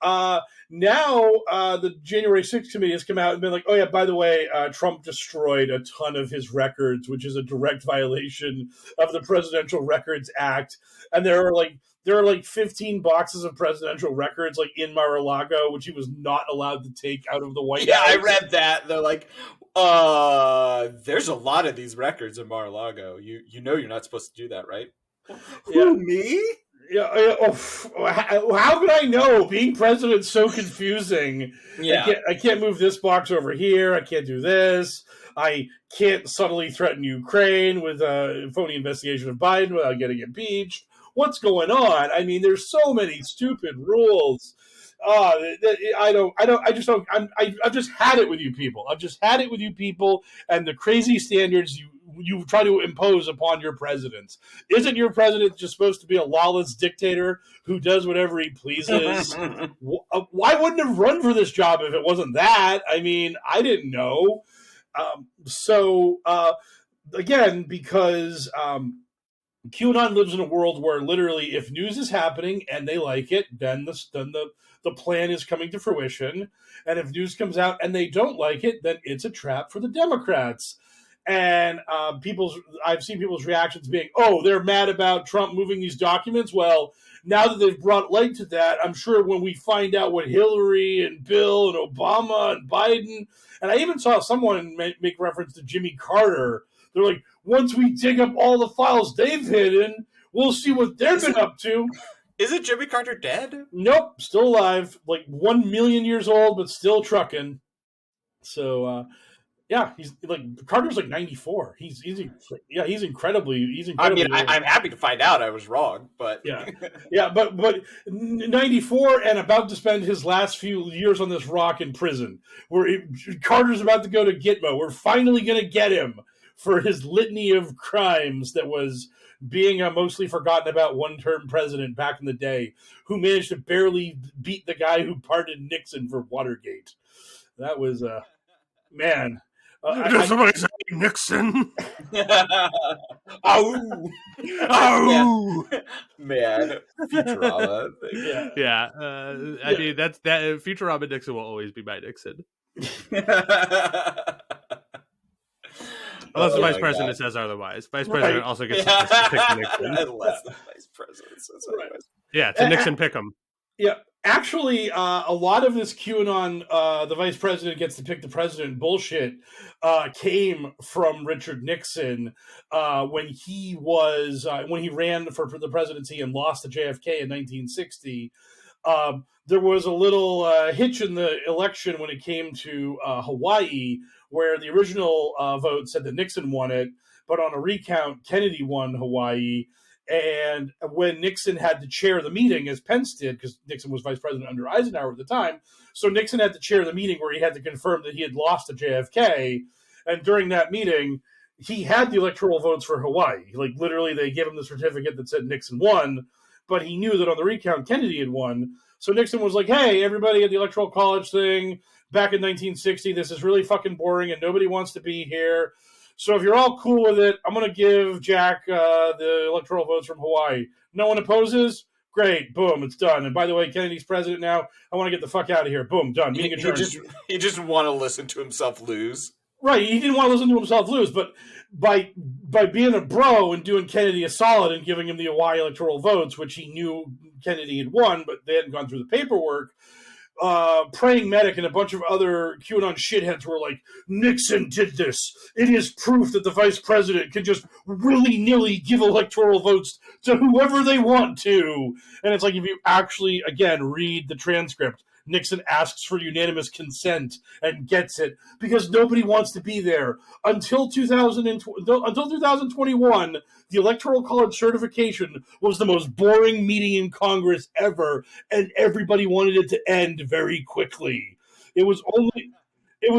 [SPEAKER 1] Now the January 6th committee has come out and been like, oh yeah, by the way, Trump destroyed a ton of his records, which is a direct violation of the Presidential Records Act. And there are like 15 boxes of presidential records like in Mar-a-Lago, which he was not allowed to take out of the White House.
[SPEAKER 2] Yeah, I read that. They're like, there's a lot of these records in Mar-a-Lago. You know you're not supposed to do that, right?
[SPEAKER 1] Yeah.
[SPEAKER 2] Me?
[SPEAKER 1] Yeah. How could I know? Being president's so confusing.
[SPEAKER 2] Yeah.
[SPEAKER 1] I can't move this box over here. I can't do this. I can't subtly threaten Ukraine with a phony investigation of Biden without getting impeached. What's going on? I mean, there's so many stupid rules. I've just had it with you people. I've just had it with you people and the crazy standards you try to impose upon your presidents. Isn't your president just supposed to be a lawless dictator who does whatever he pleases? Why wouldn't have run for this job if it wasn't that? I mean, I didn't know. Again, because QAnon lives in a world where literally if news is happening and they like it, then the plan is coming to fruition. And if news comes out and they don't like it, then it's a trap for the Democrats. And I've seen people's reactions being, oh, they're mad about Trump moving these documents. Well, now that they've brought light to that, I'm sure when we find out what Hillary and Bill and Obama and Biden, and I even saw someone make reference to Jimmy Carter. They're like, once we dig up all the files they've hidden, we'll see what they've been up to.
[SPEAKER 2] Isn't Jimmy Carter dead?
[SPEAKER 1] Nope, still alive. Like 1 million years old, but still trucking. So, yeah, he's like Carter's like 94. He's incredibly.
[SPEAKER 2] I mean, I'm happy to find out I was wrong, but
[SPEAKER 1] yeah, but 94 and about to spend his last few years on this rock in prison. Carter's about to go to Gitmo. We're finally gonna get him for his litany of crimes that was being a mostly forgotten about one-term president back in the day who managed to barely beat the guy who pardoned Nixon for Watergate. That was man.
[SPEAKER 3] Somebody say Nixon.
[SPEAKER 2] Oh, man, Futurama.
[SPEAKER 3] Yeah. I mean, that Futurama Nixon will always be my Nixon. Unless the vice president says otherwise. Vice president also gets to pick Nixon.
[SPEAKER 2] Unless the vice president says otherwise.
[SPEAKER 3] Yeah, to Nixon pick him.
[SPEAKER 1] Yeah, actually, a lot of this QAnon, the vice president gets to pick the president bullshit, came from Richard Nixon when he ran for the presidency and lost to JFK in 1960. There was a little hitch in the election when it came to Hawaii, where the original vote said that Nixon won it, but on a recount, Kennedy won Hawaii. And when Nixon had to chair the meeting, as Pence did, because Nixon was vice president under Eisenhower at the time, so Nixon had to chair the meeting where he had to confirm that he had lost to JFK. And during that meeting, he had the electoral votes for Hawaii. Like, literally, they gave him the certificate that said Nixon won, but he knew that on the recount, Kennedy had won. So Nixon was like, hey, everybody at the Electoral College thing back in 1960, this is really fucking boring and nobody wants to be here. So if you're all cool with it, I'm going to give Jack the electoral votes from Hawaii. No one opposes? Great. Boom. It's done. And by the way, Kennedy's president now. I want to get the fuck out of here. Boom. Done. Meeting adjourned.
[SPEAKER 2] He just want to listen to himself lose.
[SPEAKER 1] Right. He didn't want to listen to himself lose. But by being a bro and doing Kennedy a solid and giving him the Hawaii electoral votes, which he knew Kennedy had won, but they hadn't gone through the paperwork, Praying Medic and a bunch of other QAnon shitheads were like, Nixon did this. It is proof that the vice president can just willy-nilly give electoral votes to whoever they want to. And it's like, if you actually, again, read the transcript, Nixon asks for unanimous consent and gets it because nobody wants to be there. Until 2021, the Electoral College certification was the most boring meeting in Congress ever, and everybody wanted it to end very quickly. It was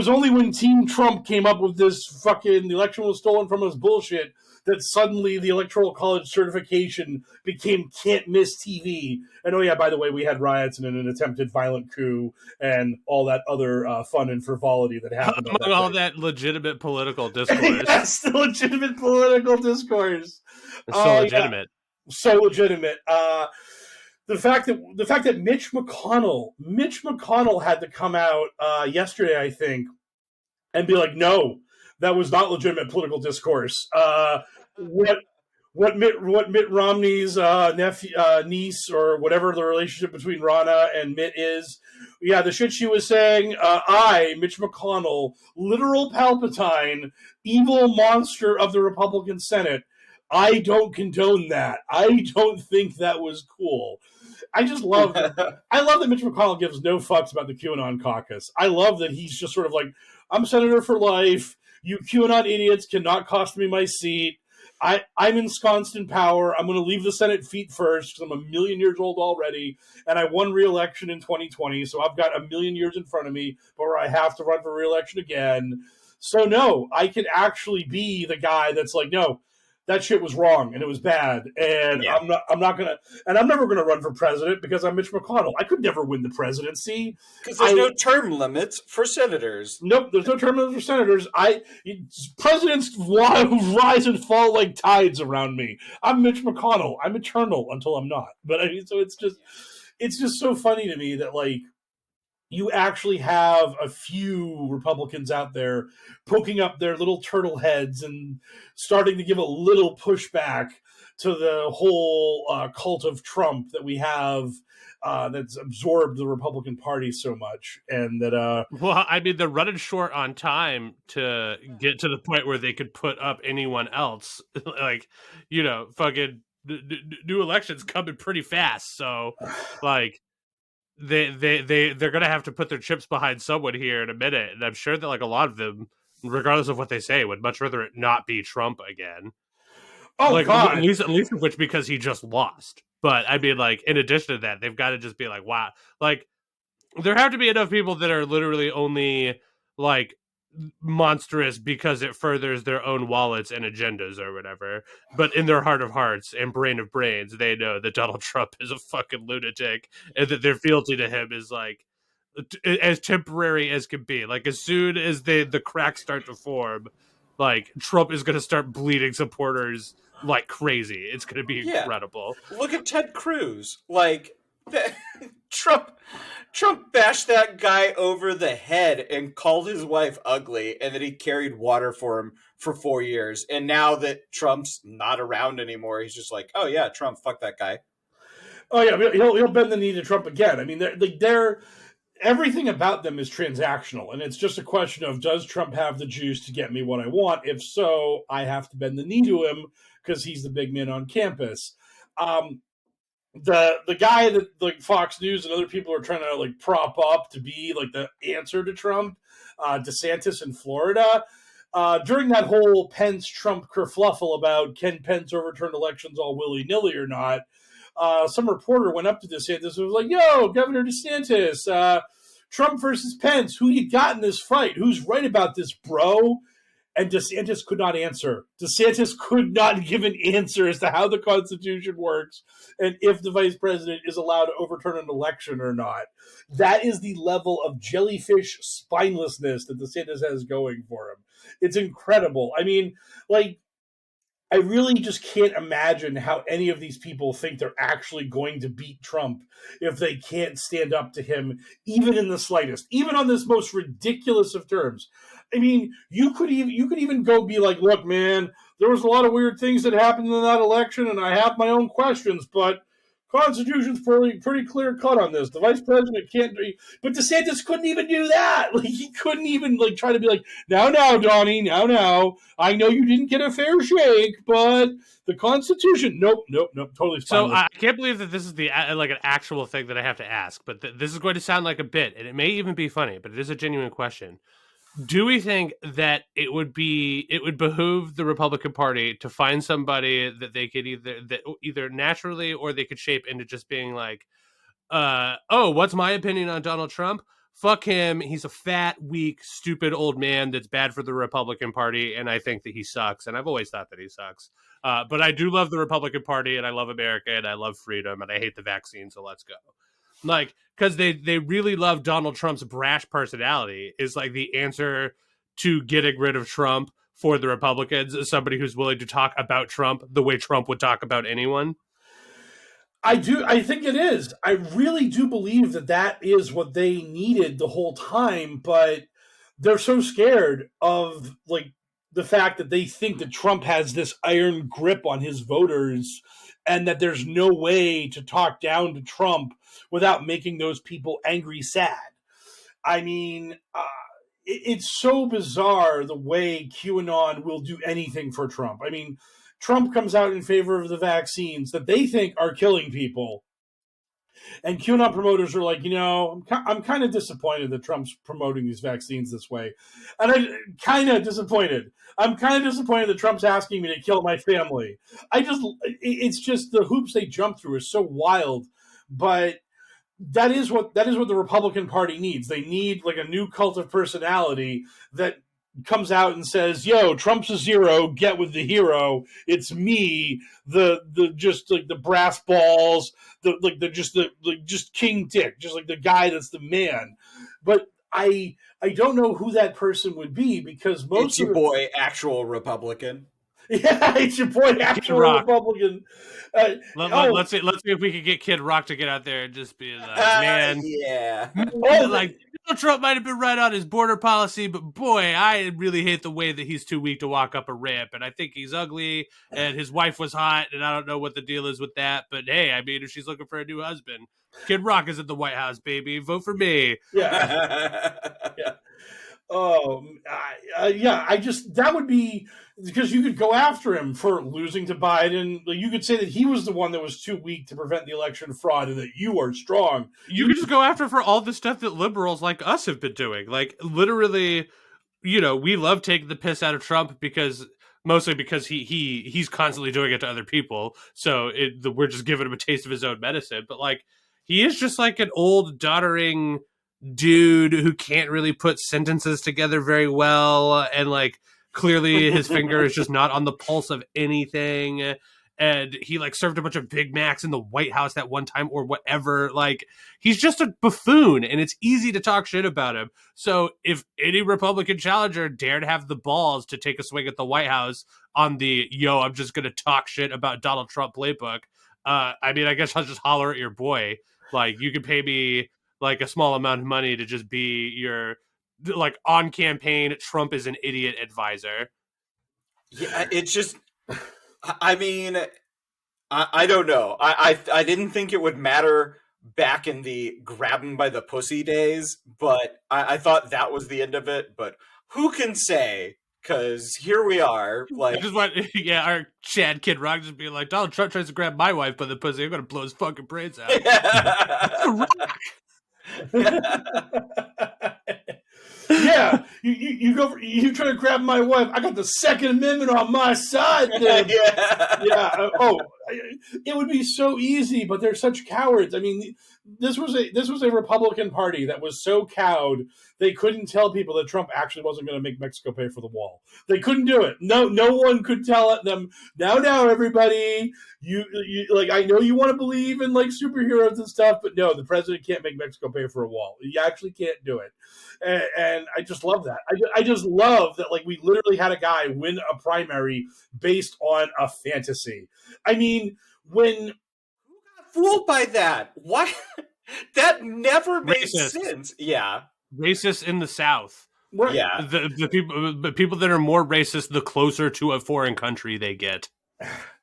[SPEAKER 1] only when Team Trump came up with this fucking the election was stolen from us bullshit that suddenly the Electoral College certification became can't miss TV. And oh yeah, by the way, we had riots and an attempted violent coup and all that other fun and frivolity that happened.
[SPEAKER 3] Among all that legitimate political discourse.
[SPEAKER 1] Yes, the legitimate political discourse.
[SPEAKER 3] It's so legitimate.
[SPEAKER 1] Yeah, so legitimate. The fact that Mitch McConnell had to come out yesterday, I think, and be like, no, that was not legitimate political discourse. What Mitt Romney's niece or whatever the relationship between Ronna and Mitt is, yeah, the shit she was saying, I, Mitch McConnell, literal Palpatine, evil monster of the Republican Senate, I don't condone that. I don't think that was cool. I just love I love that Mitch McConnell gives no fucks about the QAnon caucus. I love that he's just sort of like, I'm senator for life. You QAnon idiots cannot cost me my seat. I'm ensconced in power. I'm going to leave the Senate feet first because I'm a million years old already, and I won re-election in 2020, so I've got a million years in front of me before I have to run for re-election again. So no, I can actually be the guy that's like, no, that shit was wrong and it was bad, and yeah. I'm never gonna run for president because I'm Mitch McConnell. I could never win the presidency
[SPEAKER 2] because there's no term limits for senators.
[SPEAKER 1] Nope, there's no term limits for senators. Presidents rise and fall like tides around me. I'm Mitch McConnell. I'm eternal until I'm not. But I mean, so it's just so funny to me that like, you actually have a few Republicans out there poking up their little turtle heads and starting to give a little pushback to the whole cult of Trump that we have that's absorbed the Republican Party so much. And that...
[SPEAKER 3] well, I mean, they're running short on time to get to the point where they could put up anyone else. Like, you know, fucking new elections coming pretty fast. So, like... They're gonna have to put their chips behind someone here in a minute, and I'm sure that like a lot of them, regardless of what they say, would much rather it not be Trump again.
[SPEAKER 1] Oh,
[SPEAKER 3] like,
[SPEAKER 1] God.
[SPEAKER 3] at least of which because he just lost. But I mean, like, in addition to that, they've got to just be like, wow, like there have to be enough people that are literally only like monstrous because it furthers their own wallets and agendas or whatever, but in their heart of hearts and brain of brains they know that Donald Trump is a fucking lunatic and that their fealty to him is like as temporary as can be. Like as soon as the cracks start to form, like Trump is going to start bleeding supporters like crazy. It's going to be incredible.
[SPEAKER 2] Look at Ted Cruz. Like Trump bashed that guy over the head and called his wife ugly, and then he carried water for him for 4 years. And now that Trump's not around anymore, he's just like, oh yeah, Trump, fuck that guy.
[SPEAKER 1] Oh yeah, he'll bend the knee to Trump again. I mean, they're everything about them is transactional, and it's just a question of, does Trump have the juice to get me what I want? If so, I have to bend the knee to him because he's the big man on campus. The guy that like Fox News and other people are trying to like prop up to be like the answer to Trump, DeSantis in Florida. During that whole Pence-Trump kerfluffle about can Pence overturn elections all willy-nilly or not, some reporter went up to DeSantis and was like, yo, Governor DeSantis, Trump versus Pence, who you got in this fight? Who's right about this, bro? And DeSantis could not answer. DeSantis could not give an answer as to how the Constitution works and if the vice president is allowed to overturn an election or not. That is the level of jellyfish spinelessness that DeSantis has going for him. It's incredible. I mean, like, I really just can't imagine how any of these people think they're actually going to beat Trump if they can't stand up to him, even in the slightest, even on this most ridiculous of terms. I mean, you could even go be like, look, man, there was a lot of weird things that happened in that election, and I have my own questions, but Constitution's pretty clear cut on this. The vice president can't do, but DeSantis couldn't even do that. Like, he couldn't even like try to be like, now, Donnie, now. I know you didn't get a fair shake, but the Constitution, nope, totally.
[SPEAKER 3] So I can't believe that this is the like an actual thing that I have to ask, but this is going to sound like a bit, and it may even be funny, but it is a genuine question. Do we think that it would behoove the Republican Party to find somebody that they could either naturally or they could shape into just being like, oh, what's my opinion on Donald Trump? Fuck him. He's a fat, weak, stupid old man that's bad for the Republican Party, and I think that he sucks. And I've always thought that he sucks. But I do love the Republican Party, and I love America, and I love freedom, and I hate the vaccine, so let's go. Like, because they really love Donald Trump's brash personality is like the answer to getting rid of Trump for the Republicans, as somebody who's willing to talk about Trump the way Trump would talk about anyone.
[SPEAKER 1] I think it is. I really do believe that is what they needed the whole time, but they're so scared of like the fact that they think that Trump has this iron grip on his voters and that there's no way to talk down to Trump without making those people angry sad. I mean, it's so bizarre the way QAnon will do anything for Trump. I mean, Trump comes out in favor of the vaccines that they think are killing people. And QAnon promoters are like, I'm kind of disappointed that Trump's promoting these vaccines this way. And I'm kind of disappointed. that Trump's asking me to kill my family. It's just the hoops they jump through is so wild. But that is what the Republican Party needs. They need like a new cult of personality that comes out and says, yo, Trump's a zero, get with the hero. It's me, the just like the brass balls, just King Dick, just like the guy that's the man. But I don't know who that person would be because
[SPEAKER 2] it's your boy, actual Republican.
[SPEAKER 1] Yeah, it's your boy, actual Republican.
[SPEAKER 3] Let's see if we can get Kid Rock to get out there and just be like, man,
[SPEAKER 2] yeah,
[SPEAKER 3] like Trump might have been right on his border policy, but boy, I really hate the way that he's too weak to walk up a ramp, and I think he's ugly, and his wife was hot, and I don't know what the deal is with that, but hey, I mean, if she's looking for a new husband, Kid Rock is at the White House, baby, vote for me.
[SPEAKER 1] Yeah. Yeah. Oh, that would be because you could go after him for losing to Biden. You could say that he was the one that was too weak to prevent the election fraud and that you are strong.
[SPEAKER 3] You could just go after for all the stuff that liberals like us have been doing. Like, literally, we love taking the piss out of Trump mostly because he's constantly doing it to other people. So we're just giving him a taste of his own medicine. But like, he is just like an old doddering dude who can't really put sentences together very well, and like clearly his finger is just not on the pulse of anything, and he like served a bunch of Big Macs in the White House that one time or whatever. Like, he's just a buffoon, and it's easy to talk shit about him. So if any Republican challenger dared have the balls to take a swing at the White House on the I'm just gonna talk shit about Donald Trump playbook, I mean, I guess I'll just holler at your boy. Like, you could pay me like a small amount of money to just be your like on campaign Trump is an idiot advisor.
[SPEAKER 2] Yeah, it's just, I mean, I don't know. I didn't think it would matter back in the grab him by the pussy days, but I thought that was the end of it. But who can say? Because here we are. Like,
[SPEAKER 3] I just want, yeah, our Chad Kid Rock just being like, Donald Trump tries to grab my wife by the pussy, I'm gonna blow his fucking brains out.
[SPEAKER 1] Yeah, you go. You try to grab my wife. I got the Second Amendment on my side. There. Yeah. It would be so easy, but they're such cowards. I mean, this was a Republican Party that was so cowed they couldn't tell people that Trump actually wasn't going to make Mexico pay for the wall. They couldn't do it. No one could tell them. Now, everybody, you like. I know you want to believe in like superheroes and stuff, but no, the president can't make Mexico pay for a wall. You actually can't do it. And I just love that. I just love that, like, we literally had a guy win a primary based on a fantasy. I mean, when...
[SPEAKER 2] Who got fooled by that? Why? That never made sense. Yeah.
[SPEAKER 3] Racist in the South.
[SPEAKER 1] Right.
[SPEAKER 3] Yeah. The people that are more racist, the closer to a foreign country they get.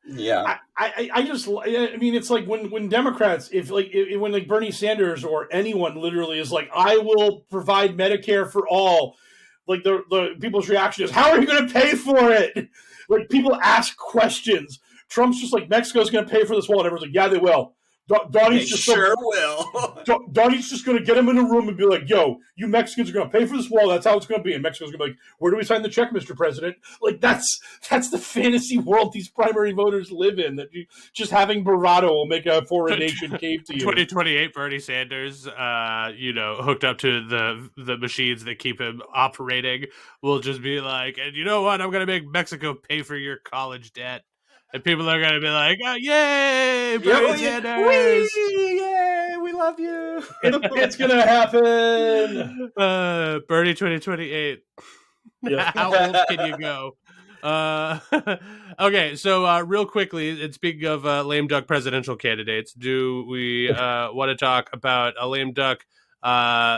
[SPEAKER 2] Yeah.
[SPEAKER 1] I mean, it's like when Democrats, when Bernie Sanders or anyone literally is like, I will provide Medicare for all, like the people's reaction is, how are you going to pay for it? Like, people ask questions. Trump's just like, Mexico's going to pay for this wall, and everyone's like, yeah, they will. Donnie's just
[SPEAKER 2] will.
[SPEAKER 1] Donnie's just going to get him in a room and be like, yo, you Mexicans are going to pay for this wall. That's how it's going to be. And Mexico's going to be like, where do we sign the check, Mr. President? Like, that's the fantasy world these primary voters live in, that you just having bravado will make a foreign nation cave to you.
[SPEAKER 3] 2028 Bernie Sanders, hooked up to the machines that keep him operating, will just be like, and you know what? I'm going to make Mexico pay for your college debt. And people are going to be like, oh, yay, Bernie Sanders!
[SPEAKER 2] Yay, we love you!
[SPEAKER 1] It's going to happen!
[SPEAKER 3] Bernie 2028. Yeah. How old can you go? Okay, so real quickly, and speaking of lame duck presidential candidates, do we want to talk about a lame duck,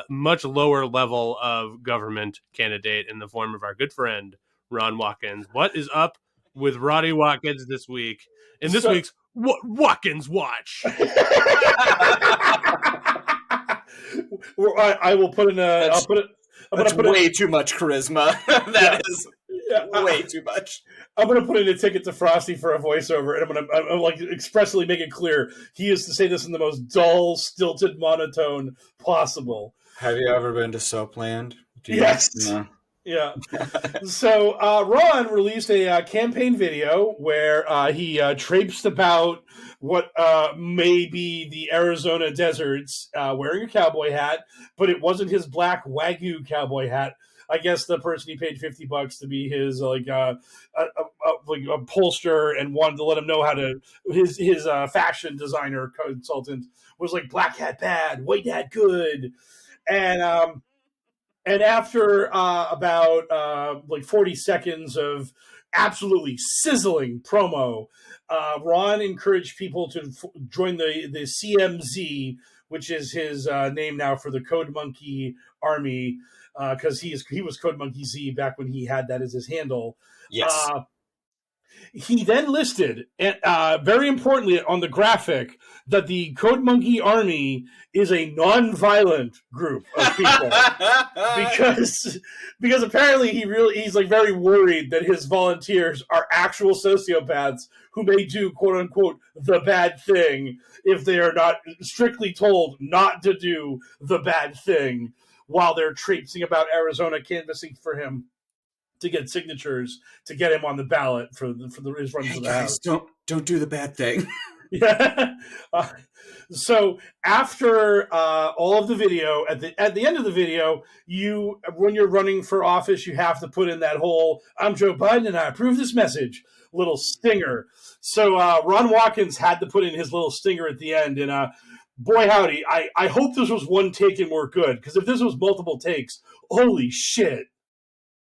[SPEAKER 3] much lower level of government candidate in the form of our good friend, Ron Watkins? What is up with Roddy Watkins this week, in this week's Watkins Watch?
[SPEAKER 1] I will put in a...
[SPEAKER 2] That's way too much charisma. That is way too much.
[SPEAKER 1] I'm going to put in a ticket to Frosty for a voiceover, and I'm like expressly make it clear he is to say this in the most dull, stilted monotone possible.
[SPEAKER 2] Have you ever been to Soapland?
[SPEAKER 1] Yes.
[SPEAKER 2] No.
[SPEAKER 1] Yeah. So Ron released a campaign video where he traipsed about what may be the Arizona deserts wearing a cowboy hat, but it wasn't his black Wagyu cowboy hat. I guess the person he paid $50 to be his a pollster and wanted to let him know how to his fashion designer consultant was like, black hat bad, white hat good, and after about 40 seconds of absolutely sizzling promo, Ron encouraged people to join the CMZ, which is his name now for the Code Monkey Army, because he was Code Monkey Z back when he had that as his handle.
[SPEAKER 2] Yes.
[SPEAKER 1] He then listed, very importantly on the graphic, that the Code Monkey Army is a non-violent group of people because apparently he's like very worried that his volunteers are actual sociopaths who may do quote unquote the bad thing if they are not strictly told not to do the bad thing while they're traipsing about Arizona canvassing for him to get signatures to get him on the ballot for his run for the House.
[SPEAKER 2] Don't do the bad thing.
[SPEAKER 1] Yeah. So after all of the video, at the end of the video, when you're running for office, you have to put in that whole "I'm Joe Biden and I approve this message" little stinger. So Ron Watkins had to put in his little stinger at the end, and boy howdy, I hope this was one take and we're good, because if this was multiple takes, holy shit.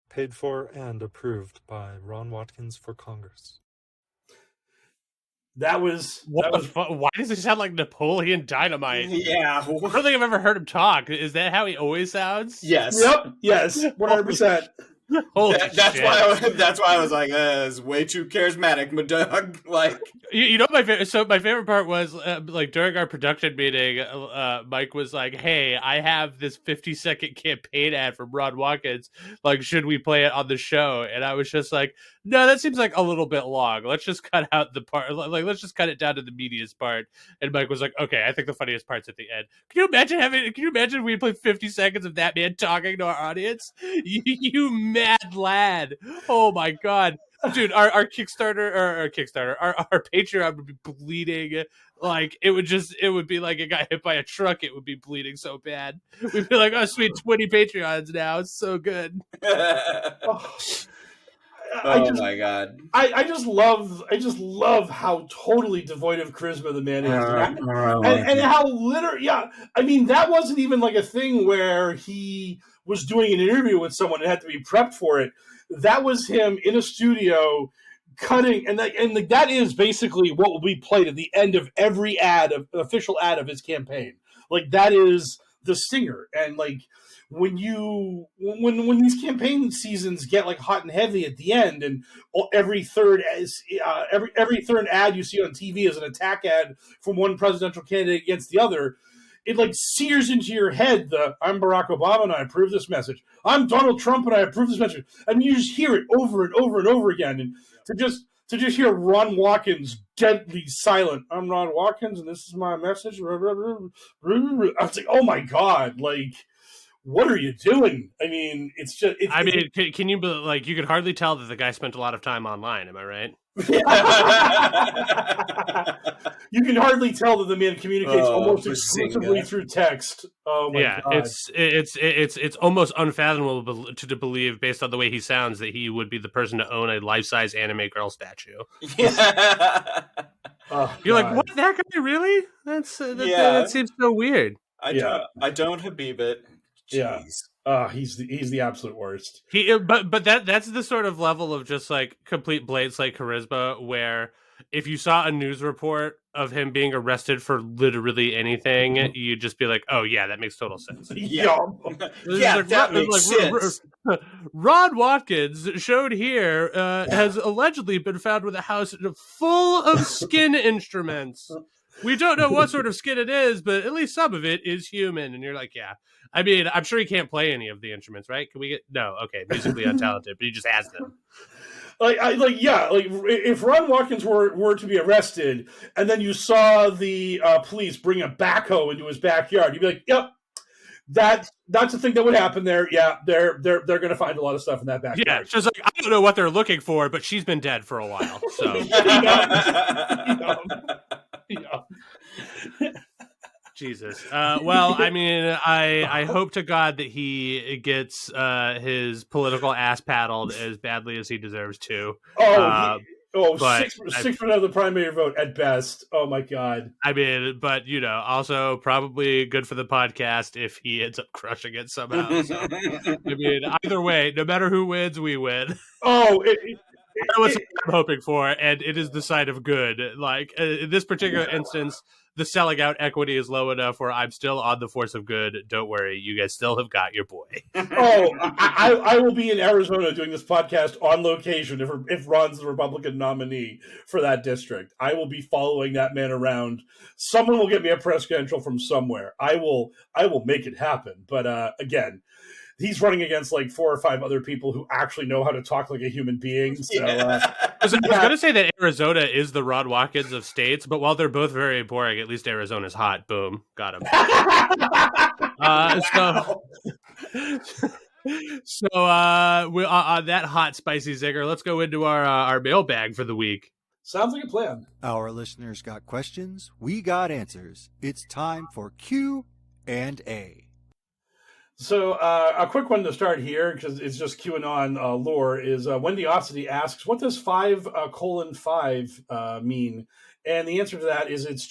[SPEAKER 5] Paid for and approved by Ron Watkins for Congress.
[SPEAKER 1] That was
[SPEAKER 3] Why does it sound like Napoleon Dynamite?
[SPEAKER 2] Yeah.
[SPEAKER 3] I don't think I've ever heard him talk. Is that how he always sounds?
[SPEAKER 2] Yes.
[SPEAKER 1] Yep. Yes. 100%.
[SPEAKER 3] Holy
[SPEAKER 2] That's
[SPEAKER 3] shit.
[SPEAKER 2] why I was like, it's way too charismatic, my dog. Like,
[SPEAKER 3] you know, my favorite part was like during our production meeting, Mike was like, "Hey, I have this 50-second campaign ad from Ron Watkins. Like, should we play it on the show?" And I was just like, "No, that seems like a little bit long. Let's just cut out the part. Like, let's just cut it down to the meatiest part." And Mike was like, "Okay, I think the funniest part's at the end." Can you imagine if we played 50 seconds of that man talking to our audience? You mad lad! Oh my god. Dude, our Kickstarter or our Kickstarter, our Patreon would be bleeding. Like it would be like a guy hit by a truck. It would be bleeding so bad. We'd be like, oh sweet, 20 Patreons now. It's so good.
[SPEAKER 2] My god!
[SPEAKER 1] I just love how totally devoid of charisma the man is, and how literally, yeah. I mean, that wasn't even like a thing where he was doing an interview with someone and had to be prepped for it. That was him in a studio cutting, and that is basically what will be played at the end of every official ad of his campaign. Like that is the stinger, and like when these campaign seasons get like hot and heavy at the end, and every third ad you see on TV is an attack ad from one presidential candidate against the other. It like sears into your head I'm Barack Obama and I approve this message. I'm Donald Trump and I approve this message. I mean, you just hear it over and over and over again. And to just hear Ron Watkins deadly silent. I'm Ron Watkins and this is my message. I was like, oh my God, like, what are you doing? I mean, it's just.
[SPEAKER 3] Can you like? You could hardly tell that the guy spent a lot of time online. Am I right?
[SPEAKER 1] You can hardly tell that the man communicates almost exclusively through text. Oh my God!
[SPEAKER 3] It's almost unfathomable to believe, based on the way he sounds, that he would be the person to own a life-size anime girl statue.
[SPEAKER 2] Yeah.
[SPEAKER 3] You're like, what? That guy really? That seems so weird.
[SPEAKER 2] I don't Habib it. Jeez.
[SPEAKER 1] Yeah. He's the absolute worst.
[SPEAKER 3] But that's the sort of level of just like complete Blade Slate charisma where if you saw a news report of him being arrested for literally anything, you'd just be like, oh yeah, that makes total sense.
[SPEAKER 1] Yeah.
[SPEAKER 2] That makes sense.
[SPEAKER 3] Ron Watkins, showed here, has allegedly been found with a house full of skin instruments. We don't know what sort of skin it is, but at least some of it is human. And you're like, yeah. I mean, I'm sure he can't play any of the instruments, right? Can we get no? Okay, musically untalented, but he just has them.
[SPEAKER 1] If Ron Watkins were to be arrested, and then you saw the police bring a backhoe into his backyard, you'd be like, yep. That's the thing that would happen there. Yeah, they're going to find a lot of stuff in that backyard.
[SPEAKER 3] Yeah, she's like, I don't know what they're looking for, but she's been dead for a while. So, Jesus. Well, I mean, I hope to God that he gets his political ass paddled as badly as he deserves to.
[SPEAKER 1] 6% of the primary vote at best. Oh my God.
[SPEAKER 3] I mean, but also probably good for the podcast if he ends up crushing it somehow. So, I mean, either way, no matter who wins, we win. That's what I'm hoping for, and it is the side of good. Like in this particular instance, the selling out equity is low enough where I'm still on the force of good. Don't worry, you guys still have got your boy.
[SPEAKER 1] I will be in Arizona doing this podcast on location if Ron's the Republican nominee for that district. I will be following that man around. Someone will get me a press credential from somewhere. I will make it happen. But again, he's running against like 4 or 5 other people who actually know how to talk like a human being. So,
[SPEAKER 3] I was going to say that Arizona is the Ron Watkins of states, but while they're both very boring, at least Arizona's hot. Boom. Got him. On that hot, spicy zinger, let's go into our mailbag for the week.
[SPEAKER 1] Sounds like a plan.
[SPEAKER 4] Our listeners got questions. We got answers. It's time for Q&A.
[SPEAKER 1] So a quick one to start here, because it's just QAnon lore, is Wendy Ossity asks, what does 5:5 mean And the answer to that is it's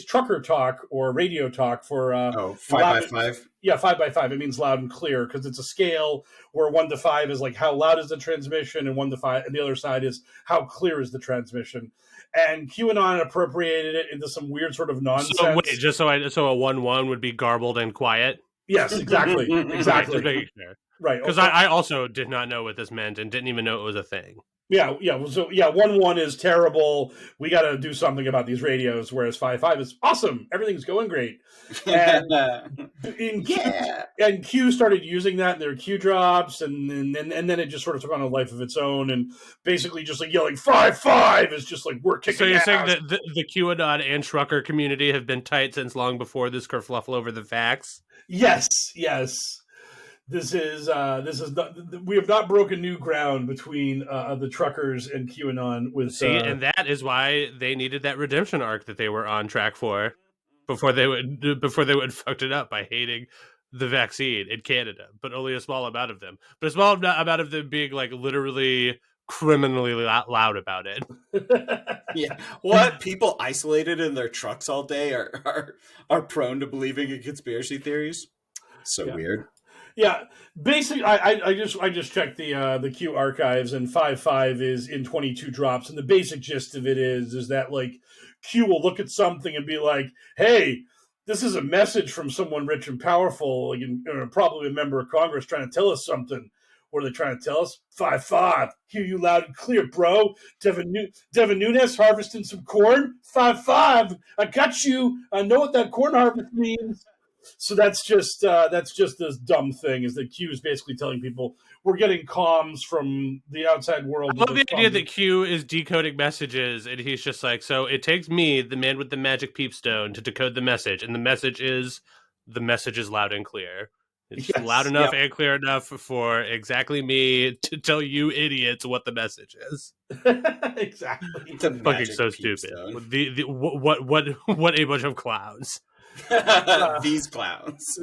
[SPEAKER 1] trucker talk or radio talk for
[SPEAKER 2] 5x5.
[SPEAKER 1] Yeah, 5x5. It means loud and clear because it's a scale where 1 to 5 is like how loud is the transmission, and 1 to 5, and the other side is how clear is the transmission. And QAnon appropriated it into some weird sort of nonsense.
[SPEAKER 3] So wait, so a 1-1 would be garbled and quiet.
[SPEAKER 1] Yes, exactly,
[SPEAKER 3] exactly.
[SPEAKER 1] Right,
[SPEAKER 3] because I also did not know what this meant and didn't even know it was a thing.
[SPEAKER 1] Yeah. So 1-1 is terrible. We got to do something about these radios. Whereas 5-5 is awesome. Everything's going great. And and Q started using that in their Q drops, and then it just sort of took on a life of its own, and basically just like yelling 5-5 is just like we're kicking.
[SPEAKER 3] So you're
[SPEAKER 1] ass.
[SPEAKER 3] saying that the QAnon and trucker community have been tight since long before this kerfluffle over the facts?
[SPEAKER 1] Yes. This is not, we have not broken new ground between the truckers and QAnon.
[SPEAKER 3] And that is why they needed that redemption arc that they were on track for before they would fucked it up by hating the vaccine in Canada, but only a small amount of them. But a small amount of them being like literally criminally loud about it.
[SPEAKER 2] Yeah, what people isolated in their trucks all day are prone to believing in conspiracy theories. So weird.
[SPEAKER 1] Yeah, basically, I just checked the Q archives, and 5-5 is in 22 drops, and the basic gist of it is that like Q will look at something and be like, "Hey, this is a message from someone rich and powerful, like, probably a member of Congress trying to tell us something." What are they trying to tell us? 5-5, hear you loud and clear, bro. Devin Nunes harvesting some corn. 5-5, I got you. I know what that corn harvest means. So that's just this dumb thing is that Q is basically telling people we're getting comms from the outside world.
[SPEAKER 3] I love the idea that Q is decoding messages, and he's just like, so it takes me, the man with the magic peepstone, to decode the message, and the message is loud and clear. It's loud enough and clear enough for exactly me to tell you idiots what the message is.
[SPEAKER 1] Exactly.
[SPEAKER 3] Fucking so stupid. What a bunch of clowns.
[SPEAKER 2] These clowns.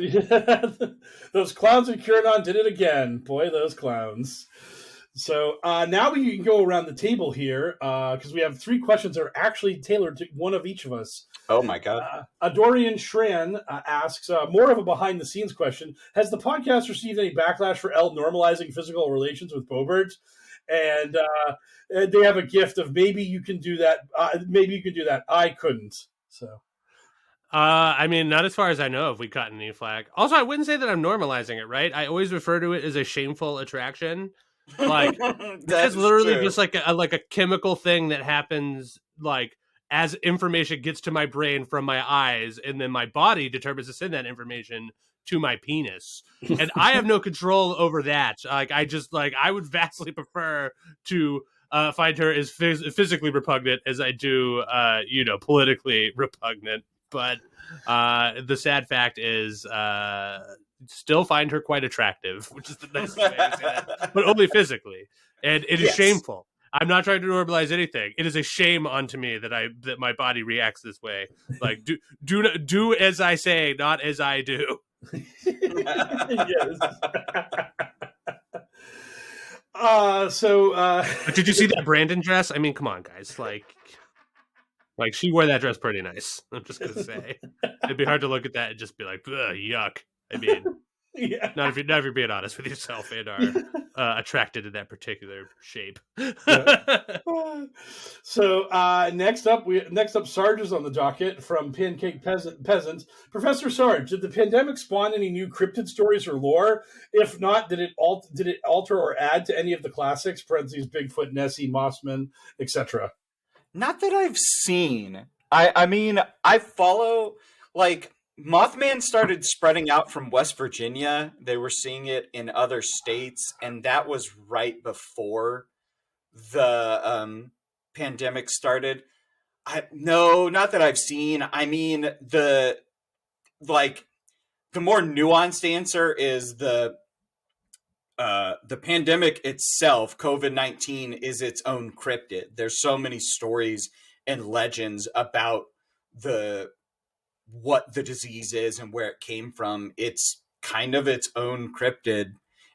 [SPEAKER 1] Those clowns in QAnon did it again. Boy, those clowns. So now we can go around the table here because we have 3 questions that are actually tailored to one of each of us.
[SPEAKER 2] Oh my god.
[SPEAKER 1] Adorian Shran asks more of a behind-the-scenes question. Has the podcast received any backlash for Elle normalizing physical relations with Bobert? And they have a gift of maybe you can do that. Maybe you can do that. I couldn't. So.
[SPEAKER 3] I mean, not as far as I know if we caught any flag. Also, I wouldn't say that I'm normalizing it, right? I always refer to it as a shameful attraction. Like, it's literally true. Just like a chemical thing that happens, like, as information gets to my brain from my eyes, and then my body determines to send that information to my penis. And I have no control over that. Like, I would vastly prefer to find her as physically repugnant as I do, politically repugnant. But the sad fact is, still find her quite attractive, which is the nicest way to say that, but only physically. And it is shameful. I'm not trying to normalize anything. It is a shame unto me that my body reacts this way. Like, do as I say, not as I do.
[SPEAKER 1] Yes.
[SPEAKER 3] But did you see that Brandon dress? I mean, come on, guys. Like she wore that dress pretty nice. I'm just gonna say it'd be hard to look at that and just be like, yuck. I mean, not if you're being honest with yourself and are attracted to that particular shape.
[SPEAKER 1] So next up, Sarge is on the docket from Pancake Peasant. Professor Sarge, did the pandemic spawn any new cryptid stories or lore? If not, did it alter or add to any of the classics? Parentheses, Bigfoot, Nessie, Mossman, etc.
[SPEAKER 2] Not that I've seen. I mean, I follow, like, Mothman started spreading out from West Virginia. They were seeing it in other states, and that was right before the pandemic started. No, not that I've seen. I mean, the more nuanced answer is the pandemic itself, COVID-19, is its own cryptid. There's so many stories and legends about what the disease is and where it came from. It's kind of its own cryptid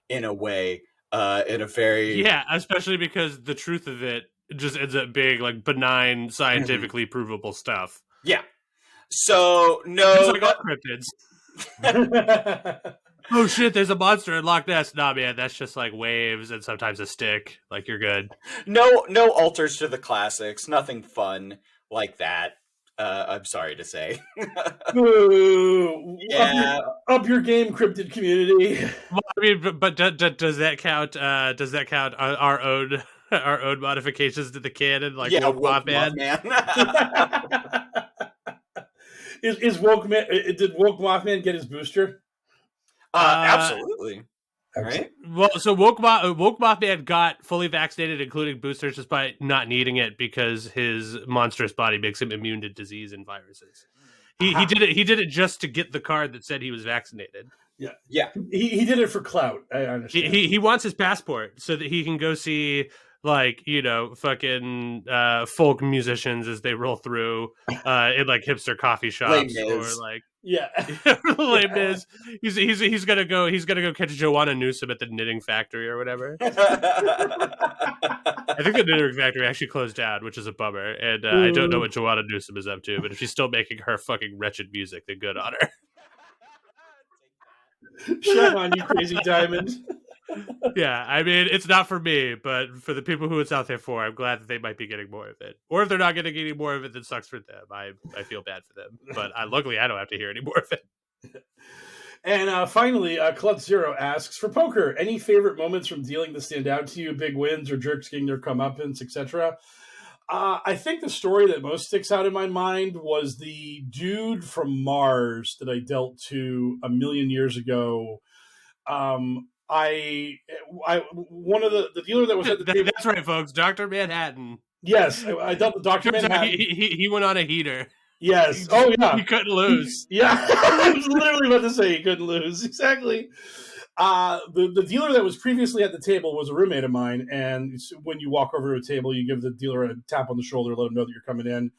[SPEAKER 2] in a way, in a very...
[SPEAKER 3] Yeah, especially because the truth of it it just ends up being like benign, scientifically provable stuff.
[SPEAKER 2] Yeah. So
[SPEAKER 3] Just
[SPEAKER 2] no,
[SPEAKER 3] like all cryptids. Oh shit, there's a monster in Loch Ness. Nah, man, that's just like waves and sometimes a stick. Like, you're good.
[SPEAKER 2] no alters to the classics. Nothing fun like that. I'm sorry to say.
[SPEAKER 1] Ooh,
[SPEAKER 2] Yeah.
[SPEAKER 1] up your game, cryptid community.
[SPEAKER 3] Well, I mean, but does that count? Does that count our own modifications to the canon, like
[SPEAKER 2] Yeah,
[SPEAKER 3] Woke Mothman?
[SPEAKER 1] Is woke man? Did woke Mothman get his booster?
[SPEAKER 2] Absolutely.
[SPEAKER 1] Excellent.
[SPEAKER 2] Right?
[SPEAKER 3] Well, so woke Mothman got fully vaccinated, including boosters, despite not needing it because his monstrous body makes him immune to disease and viruses. He did it. He did it just to get the card that said he was vaccinated.
[SPEAKER 2] Yeah.
[SPEAKER 1] He did it for clout. I understand.
[SPEAKER 3] He wants his passport so that he can go see, like, you know, fucking folk musicians as they roll through in like hipster coffee shops or like Les Mis. He's gonna go catch Joanna Newsom at the knitting factory or whatever. I think the knitting factory actually closed down, which is a bummer, and I don't know what Joanna Newsom is up to, but if she's still making her fucking wretched music, then good on her.
[SPEAKER 1] Shut on, you crazy diamond.
[SPEAKER 3] Yeah, I mean, it's not for me, but for the people who it's out there for, I'm glad that they might be getting more of it. Or if they're not getting any more of it, then sucks for them. I feel bad for them. But luckily, I don't have to hear any more of it.
[SPEAKER 1] And finally, Club Zero asks, for poker, any favorite moments from dealing that stand out to you, big wins or jerks getting their comeuppance, etc.? I think the story that most sticks out in my mind was the dude from Mars that I dealt to a million years ago. One of the dealer that was at the table.
[SPEAKER 3] That's right, folks. Dr. Manhattan.
[SPEAKER 1] Yes, I dealt with Dr. Manhattan.
[SPEAKER 3] He went on a heater.
[SPEAKER 1] Yes. He
[SPEAKER 3] couldn't lose.
[SPEAKER 1] Yeah, I was literally about to say he couldn't lose. Exactly. The dealer that was previously at the table was a roommate of mine, and when you walk over to a table, you give the dealer a tap on the shoulder, let him know that you're coming in,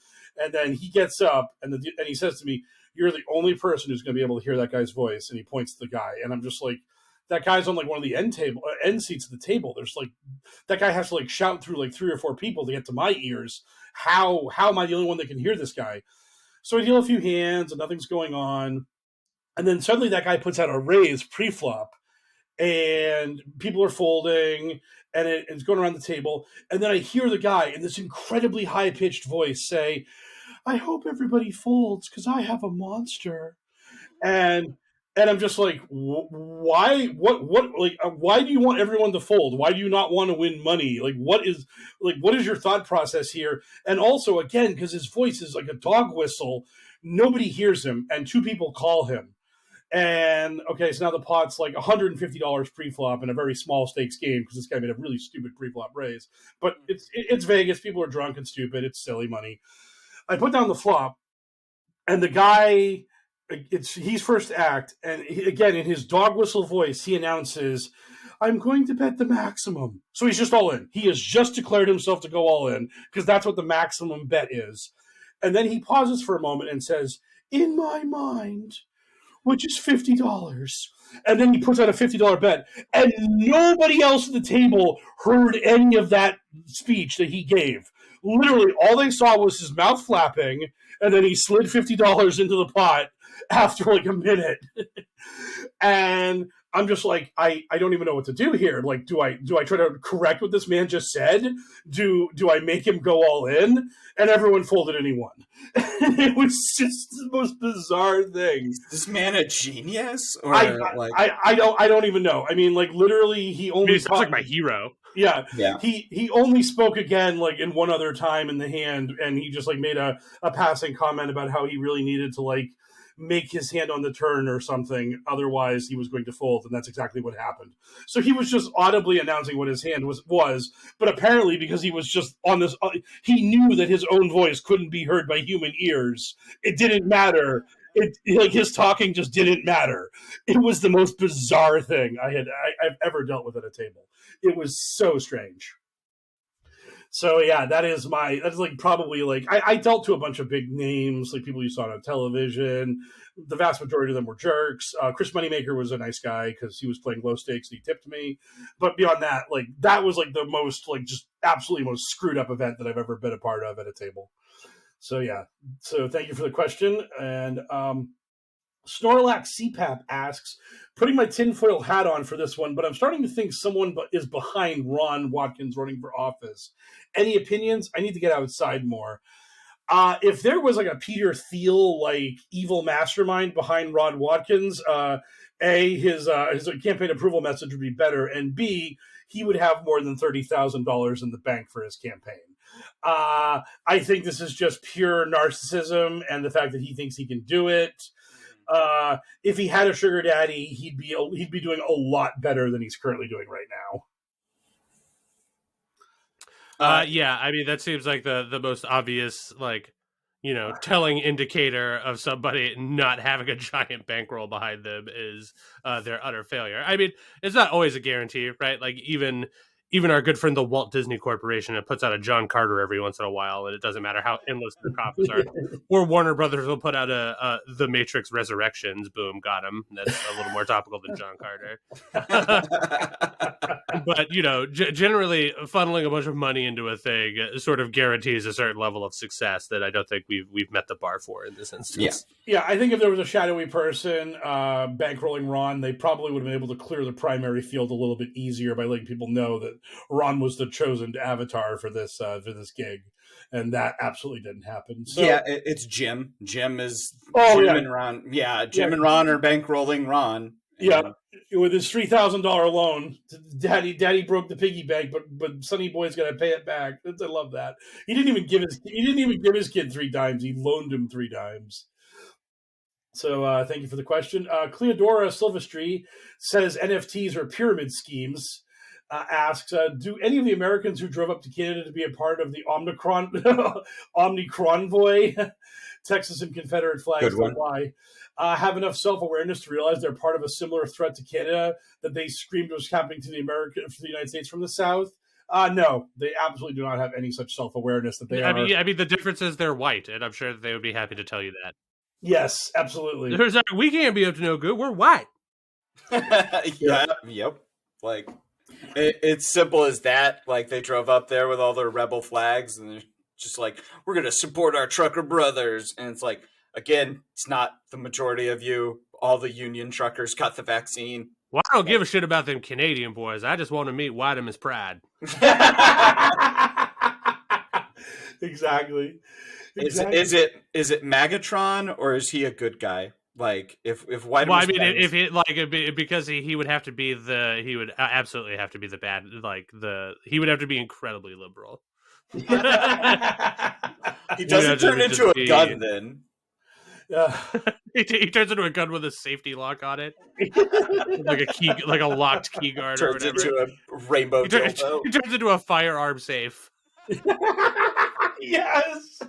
[SPEAKER 1] and then he gets up and he says to me, "You're the only person who's going to be able to hear that guy's voice," and he points to the guy, and I'm just like, that guy's on like one of the end seats of the table. There's like, that guy has to like shout through like 3 or 4 people to get to my ears. How am I the only one that can hear this guy? So I deal a few hands and nothing's going on. And then suddenly that guy puts out a raise pre-flop and people are folding and it's going around the table. And then I hear the guy in this incredibly high-pitched voice say, "I hope everybody folds because I have a monster." And I'm just like, why? What? Like, why do you want everyone to fold? Why do you not want to win money? Like, what is your thought process here? And also, again, because his voice is like a dog whistle, nobody hears him, and 2 people call him. And okay, so now the pot's like $150 pre-flop in a very small stakes game because this guy made a really stupid pre-flop raise. But it's Vegas. People are drunk and stupid. It's silly money. I put down the flop, and the guy. He's first act, and again, in his dog whistle voice, he announces, "I'm going to bet the maximum." So he's just all in. He has just declared himself to go all in, because that's what the maximum bet is. And then he pauses for a moment and says, "In my mind," which is $50. And then he puts out a $50 bet. And nobody else at the table heard any of that speech that he gave. Literally, all they saw was his mouth flapping, and then he slid $50 into the pot after like a minute. And I'm just like, I don't even know what to do here. Like, do I try to correct what this man just said? Do I make him go all in? And everyone folded and he won. It was just the most bizarre thing.
[SPEAKER 2] Is this man a genius? Or
[SPEAKER 1] I don't even know. I mean, like, literally, he only
[SPEAKER 3] He sounds like my hero.
[SPEAKER 1] Yeah. He only spoke again like in one other time in the hand, and he just like made a passing comment about how he really needed to like make his hand on the turn or something, otherwise he was going to fold, and that's exactly what happened. So he was just audibly announcing what his hand was, but apparently because he was just on this, he knew that his own voice couldn't be heard by human ears. It didn't matter. Like his talking just didn't matter. It was the most bizarre thing I've ever dealt with at a table. It was so strange. So yeah, that's like probably like I dealt to a bunch of big names, like people you saw on television. The vast majority of them were jerks. Chris Moneymaker was a nice guy because he was playing low stakes and he tipped me. But beyond that, like that was like the most like just absolutely most screwed up event that I've ever been a part of at a table. So yeah. So thank you for the question. And Snorlax CPAP asks, putting my tinfoil hat on for this one, but I'm starting to think someone is behind Ron Watkins running for office. Any opinions? I need to get outside more. If there was like a Peter Thiel like evil mastermind behind Ron Watkins, his campaign approval message would be better, and B, he would have more than $30,000 in the bank for his campaign. I think this is just pure narcissism and the fact that he thinks he can do it. If he had a sugar daddy, he'd be doing a lot better than he's currently doing right
[SPEAKER 3] now. Yeah, I mean that seems like the most obvious, like, telling indicator of somebody not having a giant bankroll behind them is their utter failure. I mean, it's not always a guarantee, right? Like even our good friend the Walt Disney Corporation, it puts out a John Carter every once in a while, and it doesn't matter how endless their coffers are. Or Warner Brothers will put out a The Matrix Resurrections. Boom, got him. That's a little more topical than John Carter. But generally funneling a bunch of money into a thing sort of guarantees a certain level of success that I don't think we've met the bar for in this instance.
[SPEAKER 1] Yeah, I think if there was a shadowy person bankrolling Ron, they probably would have been able to clear the primary field a little bit easier by letting people know that Ron was the chosen avatar for this gig, and that absolutely didn't happen. So,
[SPEAKER 2] yeah, it's Jim. Jim and Ron. Yeah, Jim and Ron are bankrolling Ron.
[SPEAKER 1] Yeah, with his $3,000 loan, Daddy broke the piggy bank, but Sonny Boy's got to pay it back. I love that. He didn't even give his kid 3 dimes. He loaned him 3 dimes. So thank you for the question. Cleodora Silvestri says NFTs are pyramid schemes. Asks, do any of the Americans who drove up to Canada to be a part of the Omnicronvoy, Texas and Confederate flags to fly, have enough self-awareness to realize they're part of a similar threat to Canada that they screamed was happening to the United States from the South? No, they absolutely do not have any such self-awareness that they are.
[SPEAKER 3] I mean, the difference is they're white, and I'm sure that they would be happy to tell you that.
[SPEAKER 1] Yes, absolutely.
[SPEAKER 3] We can't be up to no good. We're white.
[SPEAKER 2] Yep. Like, it's simple as that. Like, they drove up there with all their rebel flags, and they're just like, we're going to support our trucker brothers. And it's like, again, it's not the majority of you. All the union truckers got the vaccine.
[SPEAKER 3] Well, I don't give a shit about them Canadian boys. I just want to meet Whiteham's pride.
[SPEAKER 1] Exactly.
[SPEAKER 2] Is it Megatron, or is he a good guy? Like, if White,
[SPEAKER 3] well, I mean, if he because he would have to be he would absolutely have to be the bad, he would have to be incredibly liberal.
[SPEAKER 2] He doesn't turn into a gun then.
[SPEAKER 3] He turns into a gun with a safety lock on it, like a key, like a locked key guard.
[SPEAKER 2] Turns
[SPEAKER 3] or whatever.
[SPEAKER 2] into a rainbow.
[SPEAKER 3] He turns into a firearm safe.
[SPEAKER 1] Yes.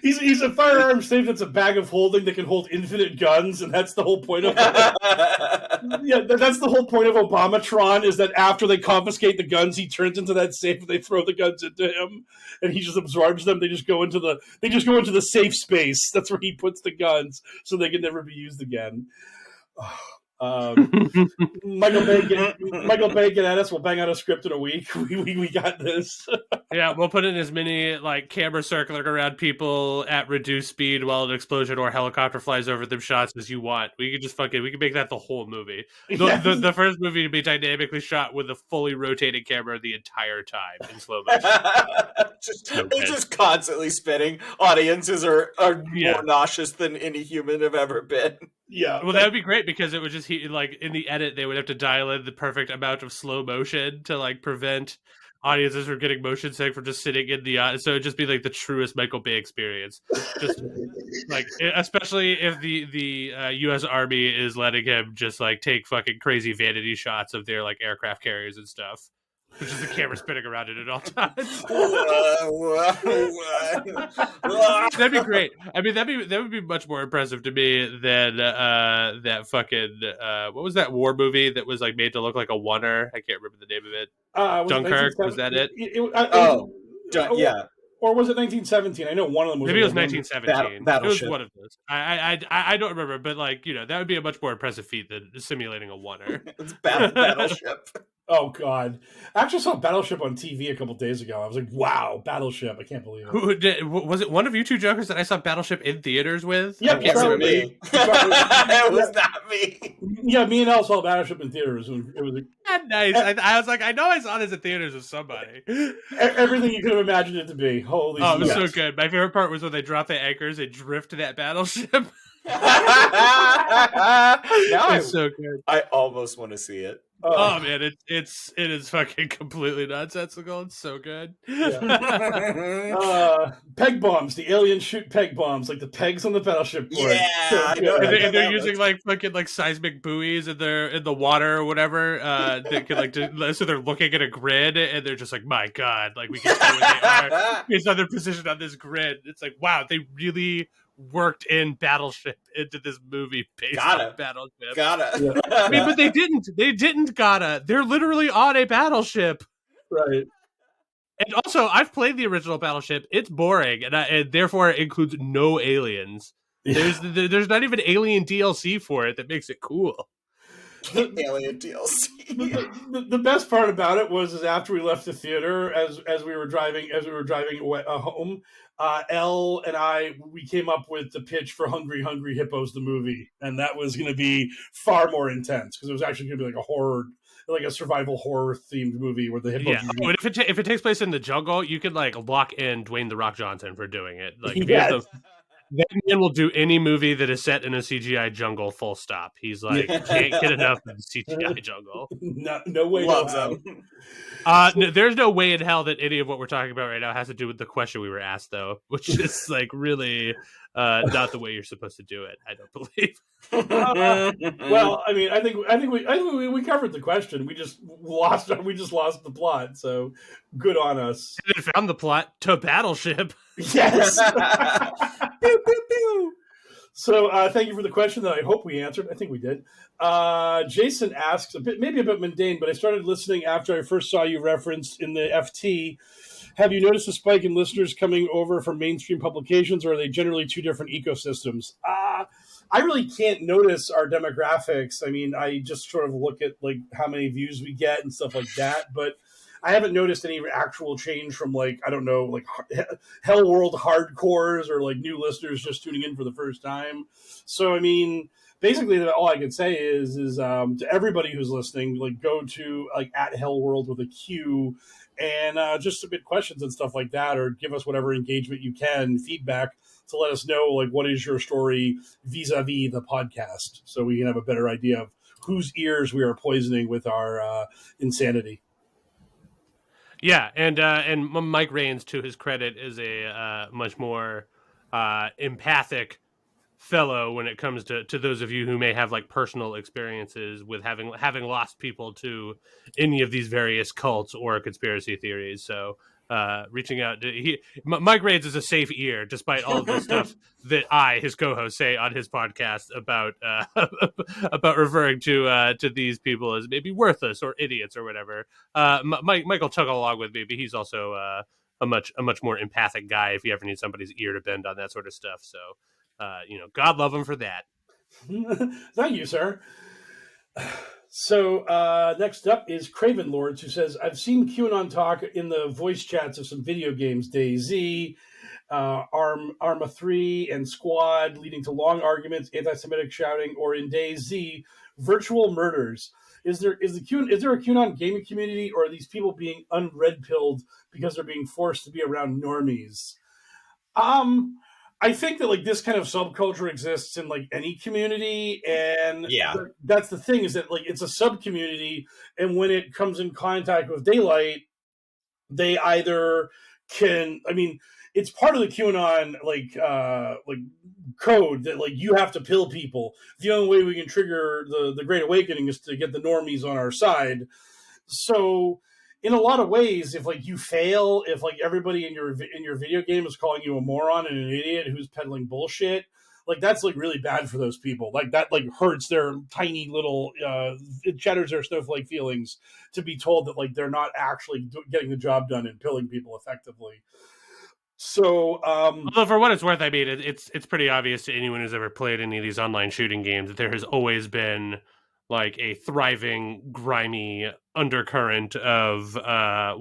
[SPEAKER 1] He's a firearm safe that's a bag of holding that can hold infinite guns, and that's the whole point of that's the whole point of Obamatron, is that after they confiscate the guns, he turns into that safe and they throw the guns into him and he just absorbs them. They just go into the safe space. That's where he puts the guns so they can never be used again. Michael Bay, get at us. We'll bang out a script in a week. We got this.
[SPEAKER 3] Yeah, we'll put in as many camera circling around people at reduced speed while an explosion or a helicopter flies over them shots as you want. We could just we can make that the whole movie. The first movie to be dynamically shot with a fully rotating camera the entire time in slow motion.
[SPEAKER 2] just constantly spinning. Audiences are more nauseous than any human have ever been.
[SPEAKER 1] Yeah.
[SPEAKER 3] Well, that would be great because it would just in the edit they would have to dial in the perfect amount of slow motion to prevent audiences from getting motion sick from just sitting in the so it'd just be the truest Michael Bay experience. Just especially if the U.S. Army is letting him just take fucking crazy vanity shots of their aircraft carriers and stuff. which is the camera spinning around it at all times. That'd be great. I mean, that would be much more impressive to me than that fucking what was that war movie that was like made to look like a oneer? I can't remember the name of it. Dunkirk, was that it?
[SPEAKER 2] Yeah.
[SPEAKER 1] Or was it 1917? I know one of them was.
[SPEAKER 3] Maybe it was 1917.
[SPEAKER 2] Battleship.
[SPEAKER 3] It was one of those. I don't remember, but like, you know, that would be a much more impressive feat than simulating a oneer.
[SPEAKER 2] It's Battleship.
[SPEAKER 1] Oh God! I actually saw Battleship on TV a couple days ago. I was like, "Wow, Battleship! I can't believe it."
[SPEAKER 3] Was it one of you two jokers that I saw Battleship in theaters with?
[SPEAKER 1] Yeah,
[SPEAKER 2] It wasn't me. It was not me.
[SPEAKER 1] Yeah, me and Elle saw Battleship in theaters. It was
[SPEAKER 3] nice. I was like, I know I saw this in theaters with somebody.
[SPEAKER 1] Everything you could have imagined it to be. Holy!
[SPEAKER 3] Oh, it was so good. My favorite part was when they drop the anchors and drift to that battleship. It's so good.
[SPEAKER 2] I almost want to see it.
[SPEAKER 3] Oh man, it is fucking completely nonsensical. It's so good.
[SPEAKER 1] Yeah. Peg bombs. The aliens shoot peg bombs, like the pegs on the battleship board.
[SPEAKER 2] Yeah,
[SPEAKER 3] and they're using like fucking like seismic buoys in the water or whatever. They could like so they're looking at a grid and they're just like, my God, like we can see what they are based on their position on this grid. It's like, wow, they really worked in Battleship into this movie based on Battleship.
[SPEAKER 2] Yeah.
[SPEAKER 3] I mean, but they didn't. They didn't gotta. They're literally on a battleship.
[SPEAKER 1] Right.
[SPEAKER 3] And also, I've played the original Battleship. It's boring, and therefore it includes no aliens. Yeah. There's not even alien DLC for it that makes it cool.
[SPEAKER 2] Alien DLC.
[SPEAKER 1] The best part about it was after we left the theater, as we were driving home, Elle and we came up with the pitch for Hungry Hungry Hippos the movie, and that was going to be far more intense because it was actually going to be like a horror, like a survival horror themed movie where the hippos.
[SPEAKER 3] Yeah, but if it takes place in the jungle, you could like lock in Dwayne the Rock Johnson for doing it. Like that man will do any movie that is set in a CGI jungle, full stop. He's like, can't get enough of the CGI jungle.
[SPEAKER 1] No way.
[SPEAKER 2] Loves him.
[SPEAKER 3] No, there's no way in hell that any of what we're talking about right now has to do with the question we were asked, though, which is like really not the way you're supposed to do it. I don't believe.
[SPEAKER 1] Well, I mean, I think we covered the question. We just lost the plot. So good on us.
[SPEAKER 3] And then found the plot to Battleship.
[SPEAKER 1] Yes. Pew, pew, pew. So thank you for the question that I hope we answered. I think we did. Jason asks, maybe a bit mundane, but I started listening after I first saw you referenced in the FT. Have you noticed a spike in listeners coming over from mainstream publications, or are they generally two different ecosystems? I really can't notice our demographics. I mean, I just sort of look at like how many views we get and stuff like that, but I haven't noticed any actual change from like, I don't know, like HellwQrld hardcores or like new listeners just tuning in for the first time. So, I mean, basically all I can say is to everybody who's listening, like go to like at HellwQrld with a Q and just submit questions and stuff like that, or give us whatever engagement you can, feedback to let us know, like, what is your story vis-a-vis the podcast, so we can have a better idea of whose ears we are poisoning with our insanity.
[SPEAKER 3] Yeah, and Mike Raines, to his credit, is a much more empathic fellow when it comes to those of you who may have like personal experiences with having lost people to any of these various cults or conspiracy theories. So reaching out to Mike Raines is a safe ear, despite all of the stuff that his co-host, say on his podcast about referring to these people as maybe worthless or idiots or whatever. Michael took along with me, but he's also a much more empathic guy if you ever need somebody's ear to bend on that sort of stuff. So God love him for that.
[SPEAKER 1] Thank you, sir. So next up is Craven Lords, who says, I've seen QAnon talk in the voice chats of some video games, DayZ, Arma 3, and Squad, leading to long arguments, anti-Semitic shouting, or in DayZ, virtual murders. Is there a QAnon gaming community, or are these people being unred-pilled because they're being forced to be around normies? I think that like this kind of subculture exists in like any community, and that's the thing, is that like it's a sub community, and when it comes in contact with daylight, they either can, I mean, it's part of the QAnon like code that like you have to pill people. The only way we can trigger the Great Awakening is to get the normies on our side. So in a lot of ways, if like you fail, if like everybody in your video game is calling you a moron and an idiot who's peddling bullshit, like that's like really bad for those people. Like that like hurts their tiny little it shatters their snowflake feelings to be told that like they're not actually getting the job done and pilling people effectively. So,
[SPEAKER 3] although for what it's worth, I mean, it's pretty obvious to anyone who's ever played any of these online shooting games that there has always been like a thriving, grimy undercurrent of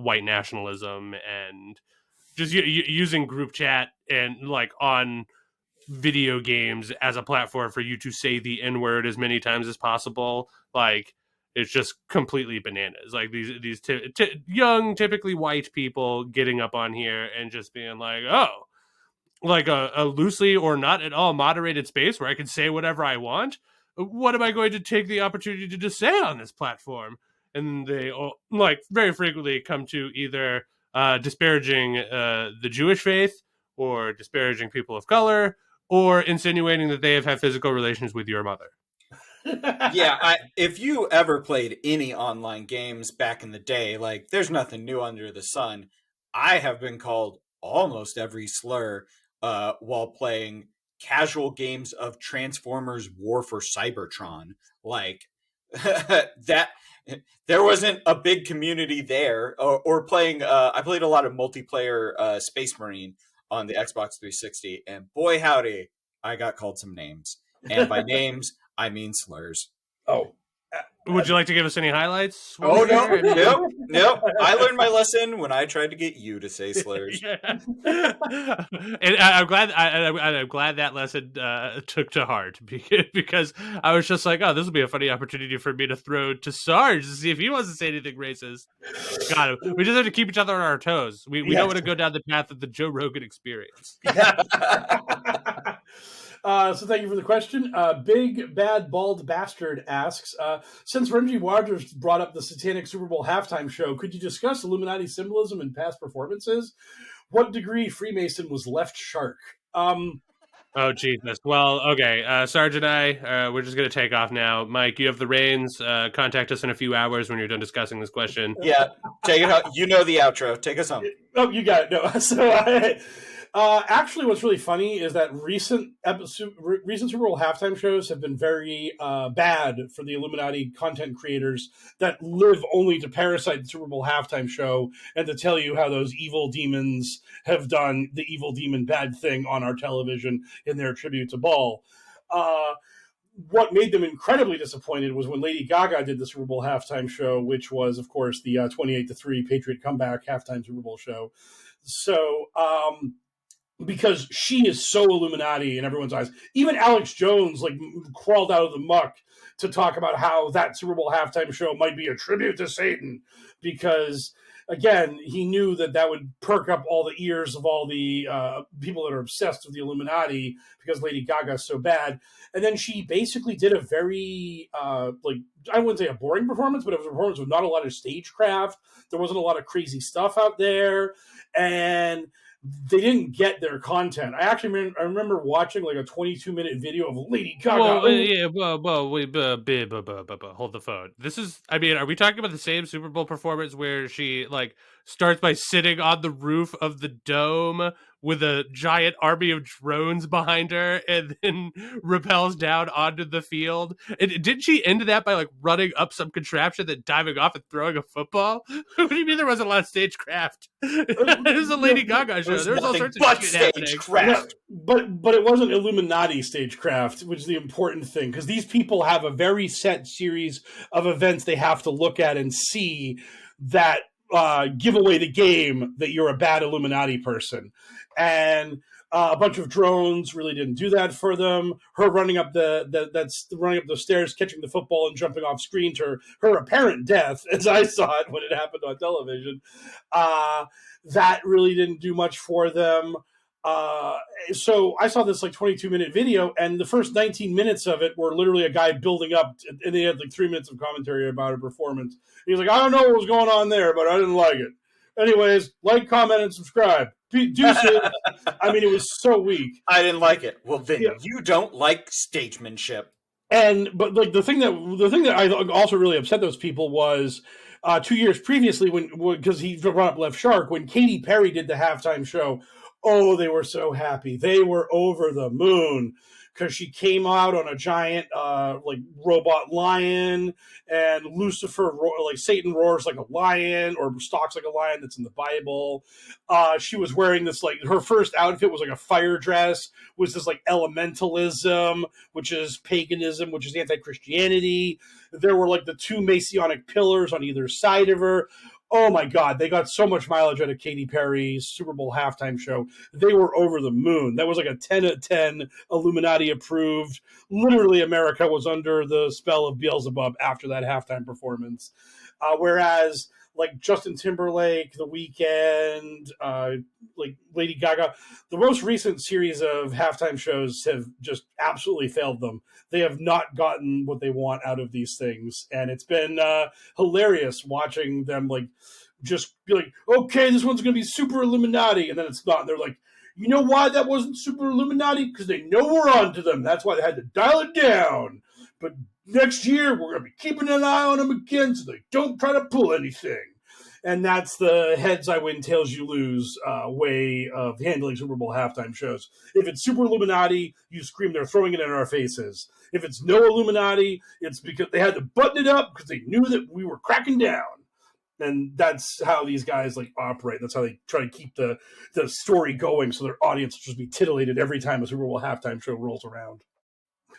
[SPEAKER 3] white nationalism and just using group chat and like on video games as a platform for you to say the N-word as many times as possible. Like, it's just completely bananas. Like these young, typically white people getting up on here and just being like, oh, like a loosely or not at all moderated space where I can say whatever I want. What am I going to take the opportunity to just say on this platform? And they like very frequently come to either disparaging the Jewish faith or disparaging people of color or insinuating that they have had physical relations with your mother.
[SPEAKER 2] Yeah, if you ever played any online games back in the day, like there's nothing new under the sun. I have been called almost every slur while playing casual games of Transformers War for Cybertron. Like that, there wasn't a big community there. Or playing, I played a lot of multiplayer Space Marine on the Xbox 360, and boy howdy, I got called some names. And by names, I mean slurs.
[SPEAKER 1] Oh.
[SPEAKER 3] Would you like to give us any highlights?
[SPEAKER 2] Oh, no. Nope. I learned my lesson when I tried to get you to say slurs.
[SPEAKER 3] And I'm glad that lesson took to heart because I was just like, oh, this will be a funny opportunity for me to throw to Sarge to see if he wants to say anything racist. Got him. We just have to keep each other on our toes. We don't want to go down the path of the Joe Rogan experience.
[SPEAKER 1] So thank you for the question. Big Bad Bald Bastard asks, since Renji Waters brought up the satanic Super Bowl halftime show, could you discuss Illuminati symbolism in past performances? What degree Freemason was left shark?
[SPEAKER 3] Oh, Jesus. Well, okay. Sarge and I, we're just going to take off now. Mike, you have the reins. Contact us in a few hours when you're done discussing this question.
[SPEAKER 2] Yeah, take it out. You know the outro. Take us home.
[SPEAKER 1] Oh, you got it. No, so actually, what's really funny is that recent Super Bowl halftime shows have been very bad for the Illuminati content creators that live only to parasite the Super Bowl halftime show and to tell you how those evil demons have done the evil demon bad thing on our television in their tribute to Baal. What made them incredibly disappointed was when Lady Gaga did the Super Bowl halftime show, which was, of course, the 28-3 Patriot comeback halftime Super Bowl show. So, because she is so Illuminati in everyone's eyes. Even Alex Jones like crawled out of the muck to talk about how that Super Bowl halftime show might be a tribute to Satan because, again, he knew that would perk up all the ears of all the people that are obsessed with the Illuminati because Lady Gaga is so bad. And then she basically did a very, I wouldn't say a boring performance, but it was a performance with not a lot of stagecraft. There wasn't a lot of crazy stuff out there. And they didn't get their content. I remember watching like a 22-minute video of Lady Gaga.
[SPEAKER 3] Hold the phone. This is, I mean, are we talking about the same Super Bowl performance where she like starts by sitting on the roof of the dome with a giant army of drones behind her and then rappels down onto the field? And didn't she end that by like running up some contraption, then diving off and throwing a football? What do you mean there wasn't a lot of stagecraft? It was a Lady Gaga show. There was all sorts of shit happening.
[SPEAKER 1] Yeah, but it wasn't Illuminati stagecraft, which is the important thing, because these people have a very set series of events they have to look at and see that give away the game that you're a bad Illuminati person. And a bunch of drones really didn't do that for them. Her running up running up the stairs, catching the football and jumping off screen to her apparent death, as I saw it when it happened on television, that really didn't do much for them. So I saw this like 22-minute video, and the first 19 minutes of it were literally a guy building up, and they had like 3 minutes of commentary about her performance. And he's like, I don't know what was going on there, but I didn't like it. Anyways, like, comment, and subscribe. Deuces. I mean, it was so weak.
[SPEAKER 2] I didn't like it. Well, then you don't like stagemanship.
[SPEAKER 1] But like the thing that I also really upset those people was 2 years previously because he brought up Left Shark when Katy Perry did the halftime show. Oh, they were so happy. They were over the moon because she came out on a giant like robot lion, and Lucifer like Satan roars like a lion or stalks like a lion that's in the Bible. She was wearing this, like, her first outfit was like a fire dress, was this like elementalism, which is paganism, which is anti-Christianity. There were like the two Messianic pillars on either side of her. Oh my God, they got so much mileage out of Katy Perry's Super Bowl halftime show. They were over the moon. That was like a 10 out of 10, Illuminati approved. Literally, America was under the spell of Beelzebub after that halftime performance. Whereas like Justin Timberlake, The Weeknd, like Lady Gaga, the most recent series of halftime shows have just absolutely failed them. They have not gotten what they want out of these things, and it's been hilarious watching them like just be like, okay, this one's going to be super Illuminati, and then it's not. And they're like, you know why that wasn't super Illuminati? Because they know we're onto them. That's why they had to dial it down. But next year, we're going to be keeping an eye on them again so they don't try to pull anything. And that's the heads I win, tails you lose way of handling Super Bowl halftime shows. If it's super Illuminati, you scream, they're throwing it in our faces. If it's no Illuminati, it's because they had to button it up because they knew that we were cracking down. And that's how these guys like operate. That's how they try to keep the story going so their audience will just be titillated every time a Super Bowl halftime show rolls around.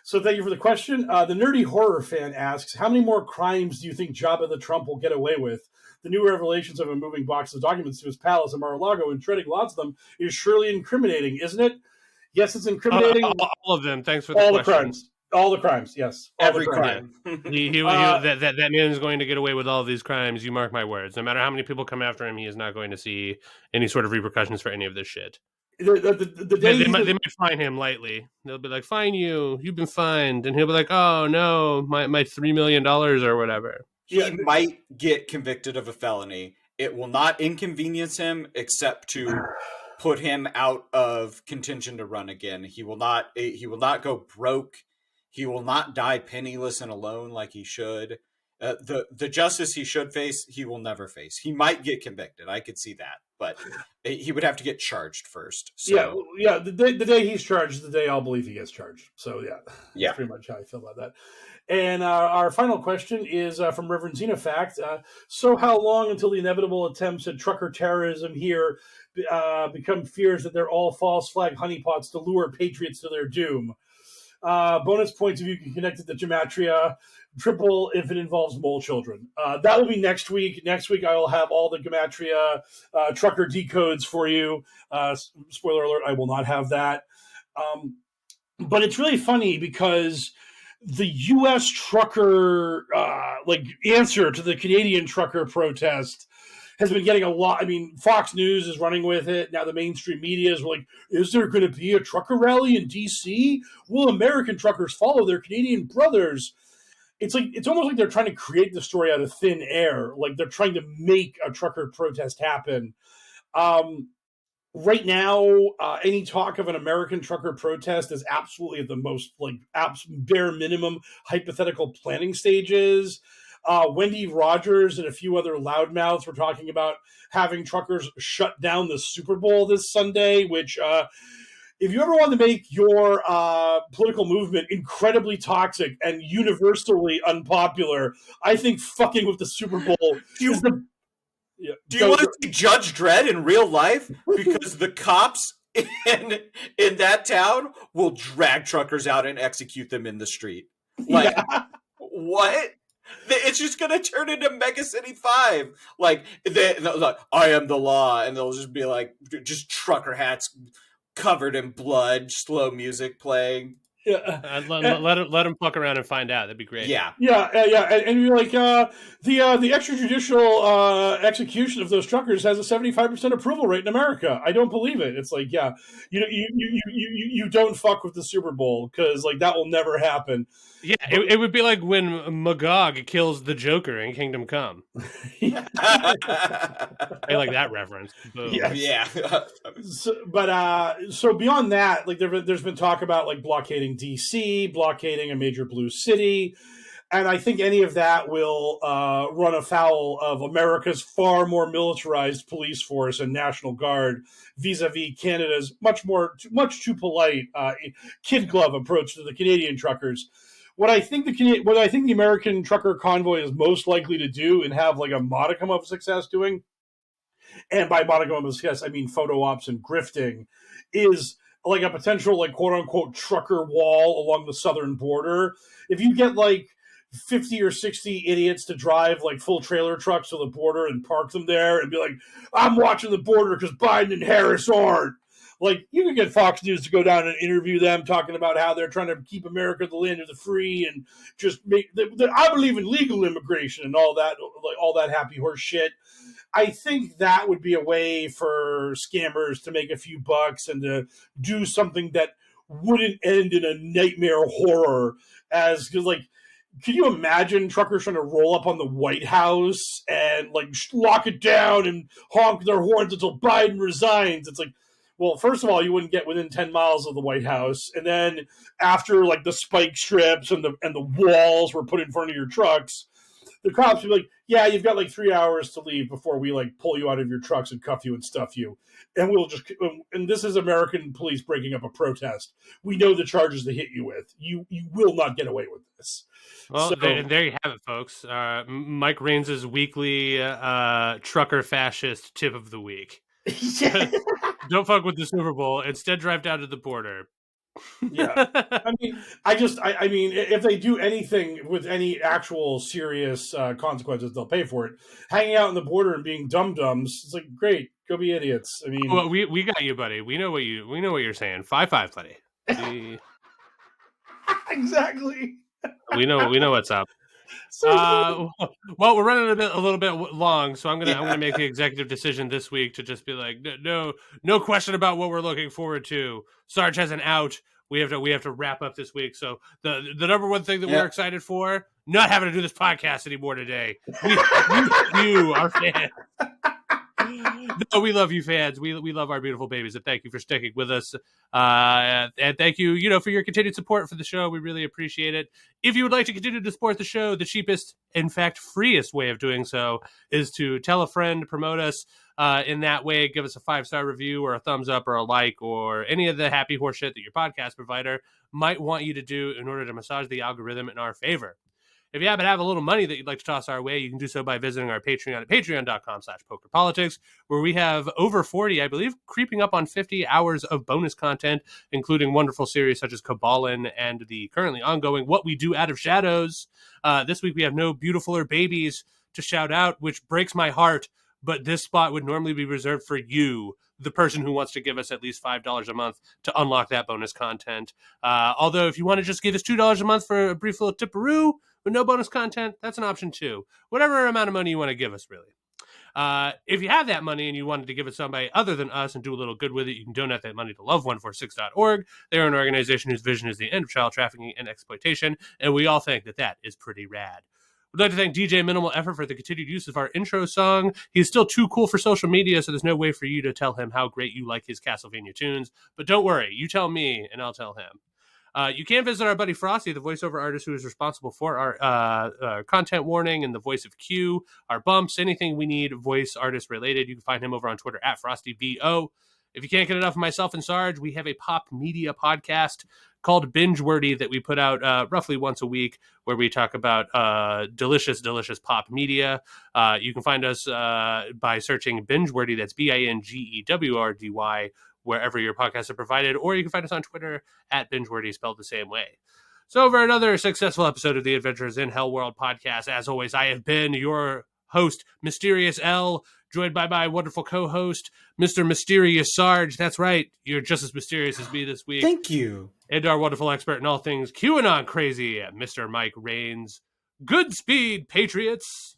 [SPEAKER 1] So thank you for the question. The nerdy horror fan asks, how many more crimes do you think Jabba the Trump will get away with? The new revelations of him moving boxes of documents to his palace in Mar-a-Lago and shredding lots of them is surely incriminating, isn't it? Yes, it's incriminating.
[SPEAKER 3] All of them. Thanks for the question.
[SPEAKER 1] Crimes. All the crimes, yes.
[SPEAKER 2] Every crime.
[SPEAKER 3] That man is going to get away with all of these crimes. You mark my words. No matter how many people come after him, he is not going to see any sort of repercussions for any of this shit. They might fine him lightly. They'll be like, fine you. You've been fined. And he'll be like, oh, no, my $3 million or whatever.
[SPEAKER 2] He might get convicted of a felony. It will not inconvenience him except to put him out of contention to run again. He will not go broke. He will not die penniless and alone like he should. The justice he should face, he will never face. He might get convicted. I could see that, but he would have to get charged first. So.
[SPEAKER 1] Yeah. The day he's charged is the day I'll believe he gets charged. So that's pretty much how I feel about that. And our final question is from Reverend Xenofact. So how long until the inevitable attempts at trucker terrorism here become fears that they're all false flag honeypots to lure patriots to their doom? Bonus points if you can connect it to gematria. Triple if it involves mole children. That will be next week. Next week I will have all the gematria trucker decodes for you. Spoiler alert, I will not have that. But it's really funny because the U.S. trucker answer to the Canadian trucker protest has been getting a lot. I mean, Fox News is running with it. Now the mainstream media is like, is there going to be a trucker rally in D.C.? Will American truckers follow their Canadian brothers? It's almost like they're trying to create the story out of thin air. Like they're trying to make a trucker protest happen. Right now, any talk of an American trucker protest is absolutely at the most bare minimum hypothetical planning stages. Wendy Rogers and a few other loudmouths were talking about having truckers shut down the Super Bowl this Sunday, which if you ever want to make your political movement incredibly toxic and universally unpopular, I think fucking with the Super Bowl is the... Yeah.
[SPEAKER 2] Do you want to see Judge Dredd in real life? Because the cops in that town will drag truckers out and execute them in the street. Like, what? It's just going to turn into Mega City 5. Like, I am the law. And they'll just be like, just trucker hats covered in blood, slow music playing.
[SPEAKER 3] Yeah, let him fuck around and find out. That'd be great.
[SPEAKER 2] Yeah.
[SPEAKER 1] And you're like, the extrajudicial execution of those truckers has a 75% approval rate in America. I don't believe it. It's like, you don't fuck with the Super Bowl because like that will never happen.
[SPEAKER 3] Yeah, it would be like when Magog kills the Joker in Kingdom Come. I like that reference. Boom.
[SPEAKER 1] Yes.
[SPEAKER 2] Yeah.
[SPEAKER 1] So beyond that, like there's been talk about like blockading D.C., blockading a major blue city. And I think any of that will run afoul of America's far more militarized police force and National Guard vis-a-vis Canada's much too polite kid glove approach to the Canadian truckers. What I think the American Trucker Convoy is most likely to do and have like a modicum of success doing, and by modicum of success I mean photo ops and grifting, is like a potential like quote unquote trucker wall along the southern border. If you get like 50 or 60 idiots to drive like full trailer trucks to the border and park them there and be like, I'm watching the border because Biden and Harris aren't. Like, you can get Fox News to go down and interview them talking about how they're trying to keep America the land of the free and just make I believe in legal immigration and all that, like all that happy horse shit. I think that would be a way for scammers to make a few bucks and to do something that wouldn't end in a nightmare horror as like, can you imagine truckers trying to roll up on the White House and like lock it down and honk their horns until Biden resigns? It's like, well, first of all, you wouldn't get within 10 miles of the White House. And then after like the spike strips and the walls were put in front of your trucks, the cops would be like, yeah, you've got like 3 hours to leave before we like pull you out of your trucks and cuff you and stuff you. And and this is American police breaking up a protest. We know the charges they hit you with. You will not get away with this.
[SPEAKER 3] Well,
[SPEAKER 1] So,
[SPEAKER 3] there you have it, folks. Mike Raines' weekly trucker fascist tip of the week.
[SPEAKER 1] yeah.
[SPEAKER 3] Don't fuck with the Super Bowl. Instead, drive down to the border.
[SPEAKER 1] Yeah. I mean, I mean, if they do anything with any actual serious consequences, they'll pay for it. Hanging out on the border and being dum-dums, it's like, great, go be idiots. I mean,
[SPEAKER 3] well, we got you, buddy. We know what you're saying. 5-5, buddy.
[SPEAKER 1] Exactly.
[SPEAKER 3] We know what's up. Well, we're running a little bit long, so I'm gonna make the executive decision this week to just be like, no question about what we're looking forward to. Sarge has an out. We have to wrap up this week. So the number one thing that we're excited for, not having to do this podcast anymore today. You, our fans. No, we love you, fans. We love our beautiful babies, and thank you for sticking with us. And thank you, for your continued support for the show. We really appreciate it. If you would like to continue to support the show, the cheapest, in fact, freest way of doing so is to tell a friend, promote us in that way. Give us a 5-star review or a thumbs up or a like or any of the happy horse shit that your podcast provider might want you to do in order to massage the algorithm in our favor. If you happen to have a little money that you'd like to toss our way, you can do so by visiting our Patreon at patreon.com/pokerpolitics, where we have over 40, I believe, creeping up on 50 hours of bonus content, including wonderful series such as Kabbalin and the currently ongoing What We Do Out of Shadows. This week we have no beautifuler babies to shout out, which breaks my heart, but this spot would normally be reserved for you, the person who wants to give us at least $5 a month to unlock that bonus content. Although if you want to just give us $2 a month for a brief little tipperoo with no bonus content, that's an option too. Whatever amount of money you want to give us, really. If you have that money and you wanted to give it to somebody other than us and do a little good with it, you can donate that money to love146.org. They're an organization whose vision is the end of child trafficking and exploitation, and we all think that is pretty rad. We'd like to thank DJ Minimal Effort for the continued use of our intro song. He's still too cool for social media, so there's no way for you to tell him how great you like his Castlevania tunes. But don't worry, you tell me, and I'll tell him. You can visit our buddy Frosty, the voiceover artist who is responsible for our content warning and the voice of Q, our bumps, anything we need voice artist related. You can find him over on Twitter at FrostyVO. If you can't get enough of myself and Sarge, we have a pop media podcast called Binge-worthy that we put out roughly once a week, where we talk about delicious pop media. You can find us by searching Binge-worthy, that's BINGEWRDY, wherever your podcasts are provided, or you can find us on Twitter at Binge-worthy, spelled the same way. So for another successful episode of the Adventures in HellwQrld podcast, as always, I have been your host, Mysterious L, joined by my wonderful co-host, Mr. Mysterious Sarge. That's right, you're just as mysterious as me this week.
[SPEAKER 5] Thank you.
[SPEAKER 3] And our wonderful expert in all things QAnon crazy, Mr. Mike Raines. Good speed, Patriots!